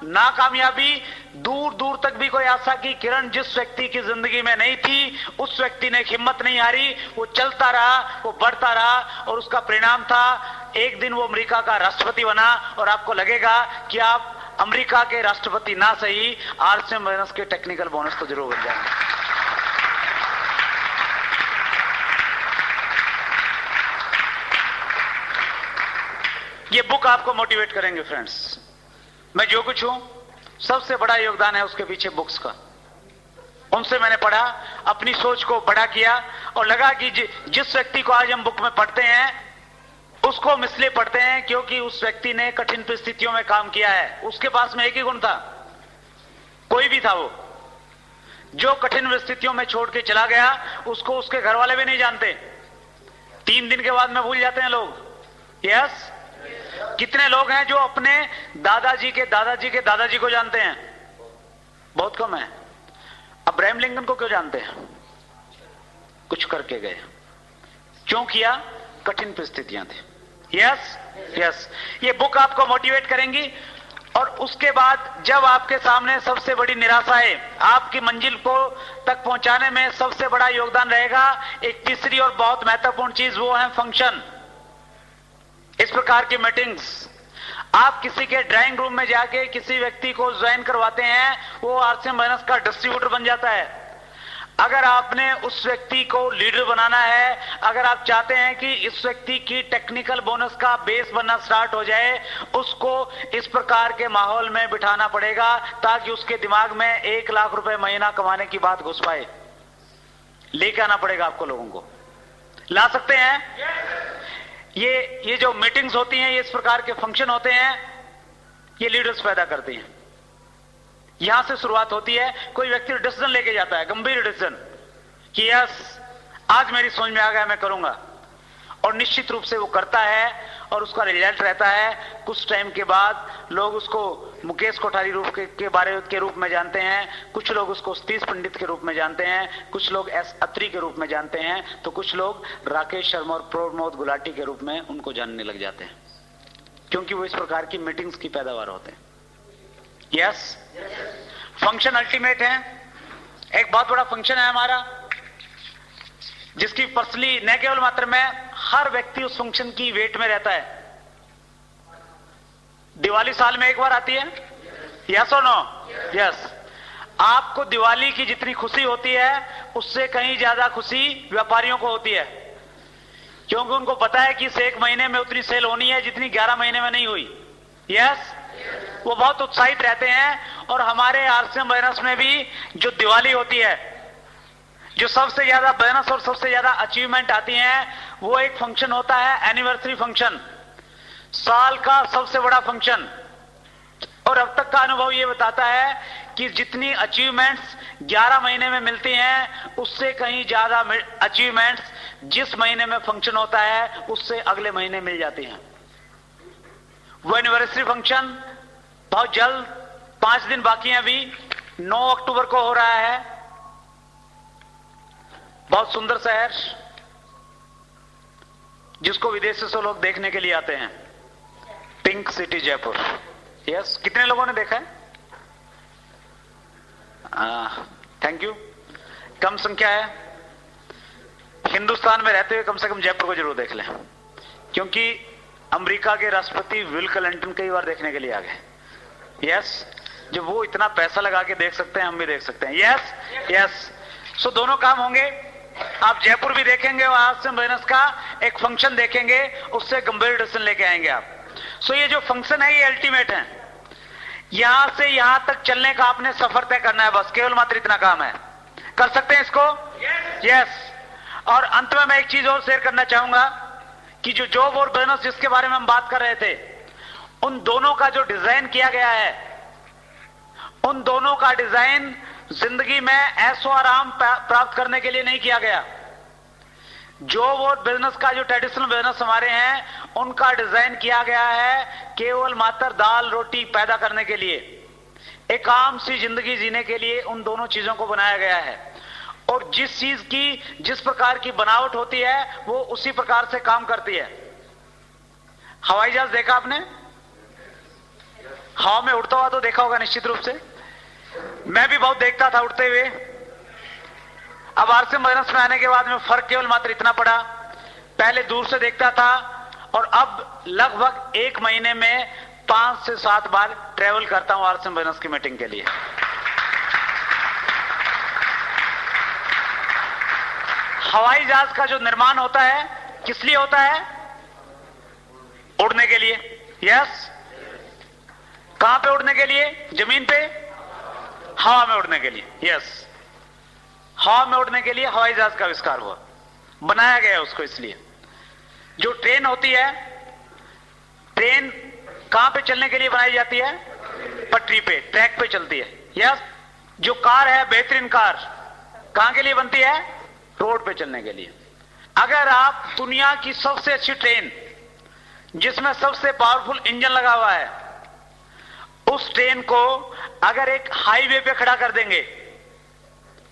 नाकामयाबी, दूर दूर तक भी कोई आशा की किरण जिस व्यक्ति की जिंदगी में नहीं थी, उस व्यक्ति ने हिम्मत नहीं हारी, वो चलता रहा, वो बढ़ता रहा, और उसका परिणाम था एक दिन वो अमेरिका का राष्ट्रपति बना। और आपको लगेगा कि आप अमेरिका के राष्ट्रपति ना सही, आरसीएम बोनस के टेक्निकल बोनस तो जरूर बन जाएंगे। ये बुक आपको मोटिवेट करेंगे फ्रेंड्स। मैं जो कुछ हूं, सबसे बड़ा योगदान है उसके पीछे बुक्स का। उनसे मैंने पढ़ा, अपनी सोच को बड़ा किया, और लगा कि जिस व्यक्ति को आज हम बुक में पढ़ते हैं उसको हम इसलिए पढ़ते हैं क्योंकि उस व्यक्ति ने कठिन परिस्थितियों में काम किया है। उसके पास में एक ही गुण था, कोई भी था वो, जो कठिन परिस्थितियों में छोड़ के चला गया, उसको उसके घर वाले भी नहीं जानते। 3 दिन के बाद में भूल जाते हैं लोग। यस, कितने लोग हैं जो अपने दादाजी के दादाजी के दादाजी को जानते हैं? बहुत कम है। अब्राहम लिंकन को क्यों जानते हैं? कुछ करके गए। क्यों किया? कठिन परिस्थितियां थी। यस यस, ये बुक आपको मोटिवेट करेंगी। और उसके बाद जब आपके सामने सबसे बड़ी निराशा है, आपकी मंजिल को तक पहुंचाने में सबसे बड़ा योगदान रहेगा एक तीसरी और बहुत महत्वपूर्ण चीज, वो है फंक्शन। इस प्रकार की मीटिंग्स, आप किसी के ड्राइंग रूम में जाके किसी व्यक्ति को ज्वाइन करवाते हैं, वो आरसीएम बोनस का डिस्ट्रीब्यूटर बन जाता है। अगर आपने उस व्यक्ति को लीडर बनाना है, अगर आप चाहते हैं कि इस व्यक्ति की टेक्निकल बोनस का बेस बनना स्टार्ट हो जाए, उसको इस प्रकार के माहौल में बिठाना पड़ेगा ताकि उसके दिमाग में 1 लाख रुपए महीना कमाने की बात घुस पाए। लेके आना पड़ेगा आपको, लोगों को ला सकते हैं। ये जो मीटिंग्स होती हैं, ये इस प्रकार के फंक्शन होते हैं, ये लीडर्स पैदा करती हैं। यहां से शुरुआत होती है। कोई व्यक्ति डिसीजन लेके जाता है, गंभीर डिसीजन, कि यस आज मेरी समझ में आ गया, मैं करूंगा, और निश्चित रूप से वो करता है, और उसका रिजल्ट रहता है। कुछ टाइम के बाद लोग उसको मुकेश कोठारी रूप के बारे के रूप में जानते हैं, कुछ लोग उसको सतीश पंडित के रूप में जानते हैं, कुछ लोग एस अत्री के रूप में जानते हैं, तो कुछ लोग राकेश शर्मा और प्रमोद गुलाटी के रूप में उनको जानने लग जाते हैं, क्योंकि वो इस प्रकार की मीटिंग्स की पैदावार होते हैं। यस, फंक्शन अल्टीमेट है। एक बहुत बड़ा फंक्शन है हमारा, जिसकी पर्सनली न केवल मात्र में हर व्यक्ति उस फंक्शन की वेट में रहता है। दिवाली साल में एक बार आती है, यस और नो? यस। आपको दिवाली की जितनी खुशी होती है, उससे कहीं ज्यादा खुशी व्यापारियों को होती है, क्योंकि उनको पता है कि इस 1 महीने में उतनी सेल होनी है जितनी 11 महीने में नहीं हुई। यस, वो बहुत उत्साहित रहते हैं। और हमारे आरसीएम बोनस में भी जो दिवाली होती है, जो सबसे ज्यादा बोनस और सबसे ज्यादा अचीवमेंट आती हैं, वो एक फंक्शन होता है, एनिवर्सरी फंक्शन, साल का सबसे बड़ा फंक्शन। और अब तक का अनुभव ये बताता है कि जितनी अचीवमेंट्स 11 महीने में मिलती हैं, उससे कहीं ज्यादा अचीवमेंट्स जिस महीने में फंक्शन होता है उससे अगले महीने मिल जाती हैं। वो एनिवर्सरी फंक्शन बहुत जल्द, 5 दिन बाकी हैं अभी, 9 अक्टूबर को हो रहा है। बहुत सुंदर शहर, जिसको विदेशों से लोग देखने के लिए आते हैं, पिंक सिटी जयपुर। यस, कितने लोगों ने देखा है? Thank you. कम संख्या है। हिंदुस्तान में रहते हुए कम से कम जयपुर को जरूर देख लें, क्योंकि अमेरिका के राष्ट्रपति विल क्लिंटन कई बार देखने के लिए आ गए। यस, जब वो इतना पैसा लगा के देख सकते हैं, हम भी देख सकते हैं। यस यस, सो दोनों काम होंगे। आप जयपुर भी देखेंगे और आरसीएम बोनस का एक फंक्शन देखेंगे, उससे गंभीर डिसीजन लेके आएंगे आप। सो ये जो फंक्शन है, ये अल्टीमेट है। यहां से यहां तक चलने का आपने सफर तय करना है, बस केवल मात्र इतना काम है। कर सकते हैं इसको? यस। और अंत में मैं एक चीज और शेयर करना चाहूंगा कि जो जॉब और बोनस जिसके बारे में हम बात कर रहे थे, उन दोनों का जो डिजाइन किया गया है, उन दोनों का डिजाइन जिंदगी में ऐशो आराम प्राप्त करने के लिए नहीं किया गया। जॉब और बिजनेस का जो ट्रेडिशनल बिजनेस हमारे हैं, उनका डिजाइन किया गया है केवल मात्र दाल रोटी पैदा करने के लिए, एक आम सी जिंदगी जीने के लिए उन दोनों चीजों को बनाया गया है। और जिस चीज की जिस प्रकार की बनावट होती है वो उसी प्रकार से काम करती है। हवाई जहाज देखा आपने? हवा में उड़ता हुआ तो देखा होगा निश्चित रूप से। मैं भी बहुत देखता था उड़ते हुए। अब आरसीएम बिजनेस में आने के बाद में फर्क केवल मात्र इतना पड़ा, पहले दूर से देखता था और अब लगभग 1 महीने में 5 से 7 बार ट्रेवल करता हूं आरसीएम बिजनेस की मीटिंग के लिए। हवाई जहाज का जो निर्माण होता है किस लिए होता है? उड़ने के लिए। यस। कहां पे उड़ने के लिए? जमीन पे? हवा में उड़ने के लिए। यस। हवा में उड़ने के लिए हवाई जहाज का आविष्कार हुआ, बनाया गया उसको। इसलिए जो ट्रेन होती है, ट्रेन कहां पे चलने के लिए बनाई जाती है? पटरी पे, ट्रैक पे चलती है। यस। जो कार है, बेहतरीन कार कहां के लिए बनती है? रोड पे चलने के लिए। अगर आप दुनिया की सबसे अच्छी ट्रेन जिसमें सबसे पावरफुल इंजन लगा हुआ है, उस ट्रेन को अगर एक हाईवे पे खड़ा कर देंगे,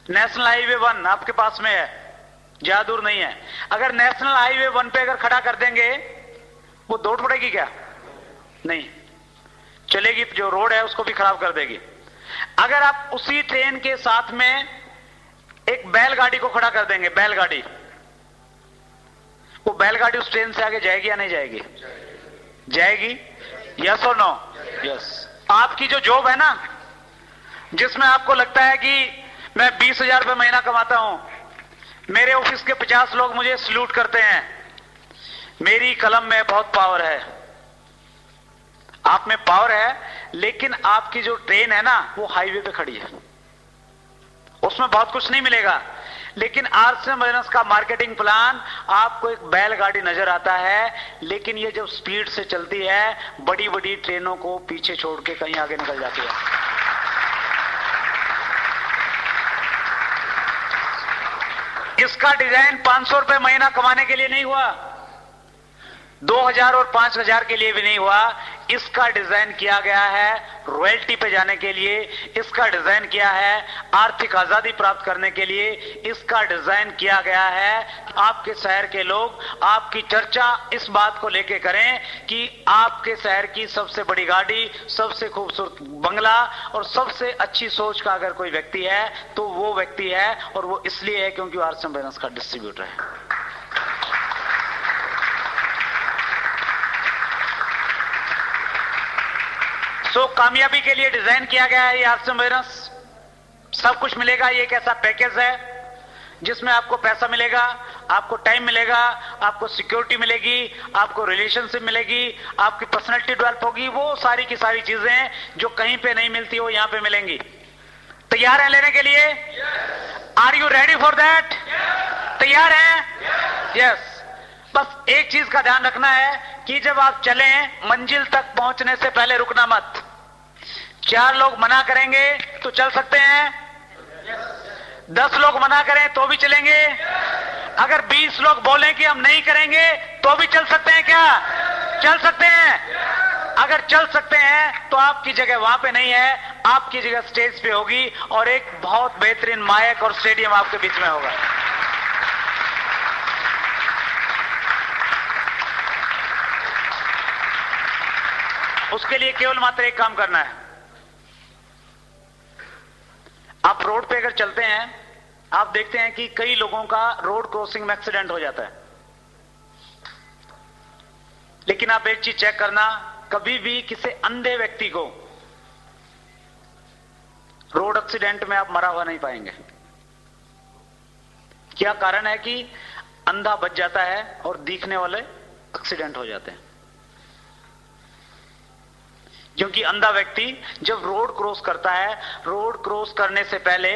नेशनल हाईवे 1 आपके पास में है, ज्यादा दूर नहीं है, अगर नेशनल हाईवे 1 पे अगर खड़ा कर देंगे, वो दौड़ पड़ेगी क्या? नहीं चलेगी। जो रोड है उसको भी खराब कर देगी। अगर आप उसी ट्रेन के साथ में एक बैलगाड़ी को खड़ा कर देंगे, बैलगाड़ी, वो बैलगाड़ी उस ट्रेन से आगे जाएगी या नहीं जाएगी? जाएगी। यस और नो? यस। आपकी जो जॉब है ना, जिसमें आपको लगता है कि मैं 20,000 रुपये महीना कमाता हूं, मेरे ऑफिस के 50 लोग मुझे सल्यूट करते हैं, मेरी कलम में बहुत पावर है। आप में पावर है, लेकिन आपकी जो ट्रेन है ना वो हाईवे पे खड़ी है, उसमें बहुत कुछ नहीं मिलेगा। लेकिन आरसीएम बिजनेस का मार्केटिंग प्लान, आपको एक बैलगाड़ी नजर आता है, लेकिन ये जब स्पीड से चलती है, बड़ी बड़ी ट्रेनों को पीछे छोड़ के कहीं आगे निकल जाती है। इसका डिजाइन 500 रुपए महीना कमाने के लिए नहीं हुआ, 2,000 और 5,000 के लिए भी नहीं हुआ। इसका डिजाइन किया गया है रॉयल्टी पे जाने के लिए, इसका डिजाइन किया है आर्थिक आजादी प्राप्त करने के लिए, इसका डिजाइन किया गया है आपके शहर के लोग आपकी चर्चा इस बात को लेके करें कि आपके शहर की सबसे बड़ी गाड़ी, सबसे खूबसूरत बंगला और सबसे अच्छी सोच का अगर कोई व्यक्ति है तो वो व्यक्ति है, और वो इसलिए है क्योंकि आरसीएम बिजनेस का डिस्ट्रीब्यूटर है। सो कामयाबी के लिए डिजाइन किया गया है ये आरसीएम बिजनेस। सब कुछ मिलेगा। ये एक ऐसा पैकेज है जिसमें आपको पैसा मिलेगा, आपको टाइम मिलेगा, आपको सिक्योरिटी मिलेगी, आपको रिलेशनशिप मिलेगी, आपकी पर्सनैलिटी डेवलप होगी। वो सारी की सारी चीजें जो कहीं पे नहीं मिलती वो यहां पे मिलेंगी। तैयार हैं लेने के लिए? Are you ready for that? तैयार हैं? यस। बस एक चीज का ध्यान रखना है कि जब आप चलें, मंजिल तक पहुंचने से पहले रुकना मत। 4 लोग मना करेंगे तो चल सकते हैं, 10 लोग मना करें तो भी चलेंगे, अगर 20 लोग बोलें कि हम नहीं करेंगे तो भी चल सकते हैं। क्या चल सकते हैं? अगर चल सकते हैं तो आपकी जगह वहां पे नहीं है, आपकी जगह स्टेज पे होगी और एक बहुत बेहतरीन माइक और स्टेडियम आपके बीच में होगा। उसके लिए केवल मात्र एक काम करना है। आप रोड पे अगर चलते हैं, आप देखते हैं कि कई लोगों का रोड क्रॉसिंग में एक्सीडेंट हो जाता है। लेकिन आप एक चीज चेक करना, कभी भी किसी अंधे व्यक्ति को रोड एक्सीडेंट में आप मरा हुआ नहीं पाएंगे। क्या कारण है कि अंधा बच जाता है और दिखने वाले एक्सीडेंट हो जाते हैं। क्योंकि अंधा व्यक्ति जब रोड क्रॉस करता है, रोड क्रॉस करने से पहले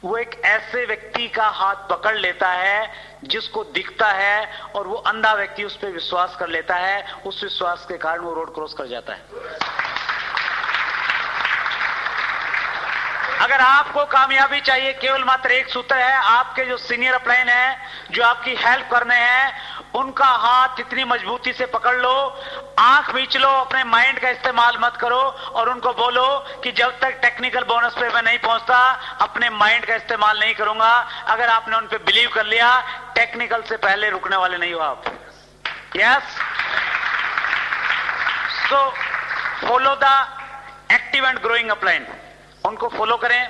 वो एक ऐसे व्यक्ति का हाथ पकड़ लेता है जिसको दिखता है, और वो अंधा व्यक्ति उस पर विश्वास कर लेता है। उस विश्वास के कारण वो रोड क्रॉस कर जाता है। अगर आपको कामयाबी चाहिए, केवल मात्र एक सूत्र है, आपके जो सीनियर अपलाइन है, जो आपकी हेल्प करने हैं, उनका हाथ इतनी मजबूती से पकड़ लो, आंख बीच लो, अपने माइंड का इस्तेमाल मत करो और उनको बोलो कि जब तक टेक्निकल बोनस पे मैं नहीं पहुंचता अपने माइंड का इस्तेमाल नहीं करूंगा। अगर आपने उन पे बिलीव कर लिया, टेक्निकल से पहले रुकने वाले नहीं हो आप। Yes, so follow the active and growing upline, उनको फॉलो करें।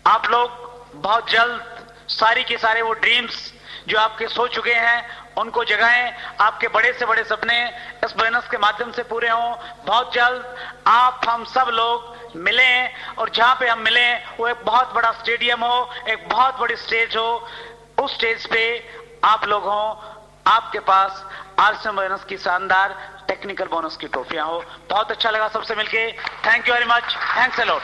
आप लोग बहुत जल्द सारी के सारे वो ड्रीम्स जो आपके सो चुके हैं उनको जगाएं, आपके बड़े से बड़े सपने इस बोनस के माध्यम से पूरे हों। बहुत जल्द आप हम सब लोग मिलें और जहां पे हम मिलें वो एक बहुत बड़ा स्टेडियम हो, एक बहुत बड़ी स्टेज हो, उस स्टेज पे आप लोग हों, आपके पास आरसीएम बोनस की शानदार टेक्निकल बोनस की ट्रॉफियां हो। बहुत अच्छा लगा सबसे मिलके। Thank you very much, thanks a lot.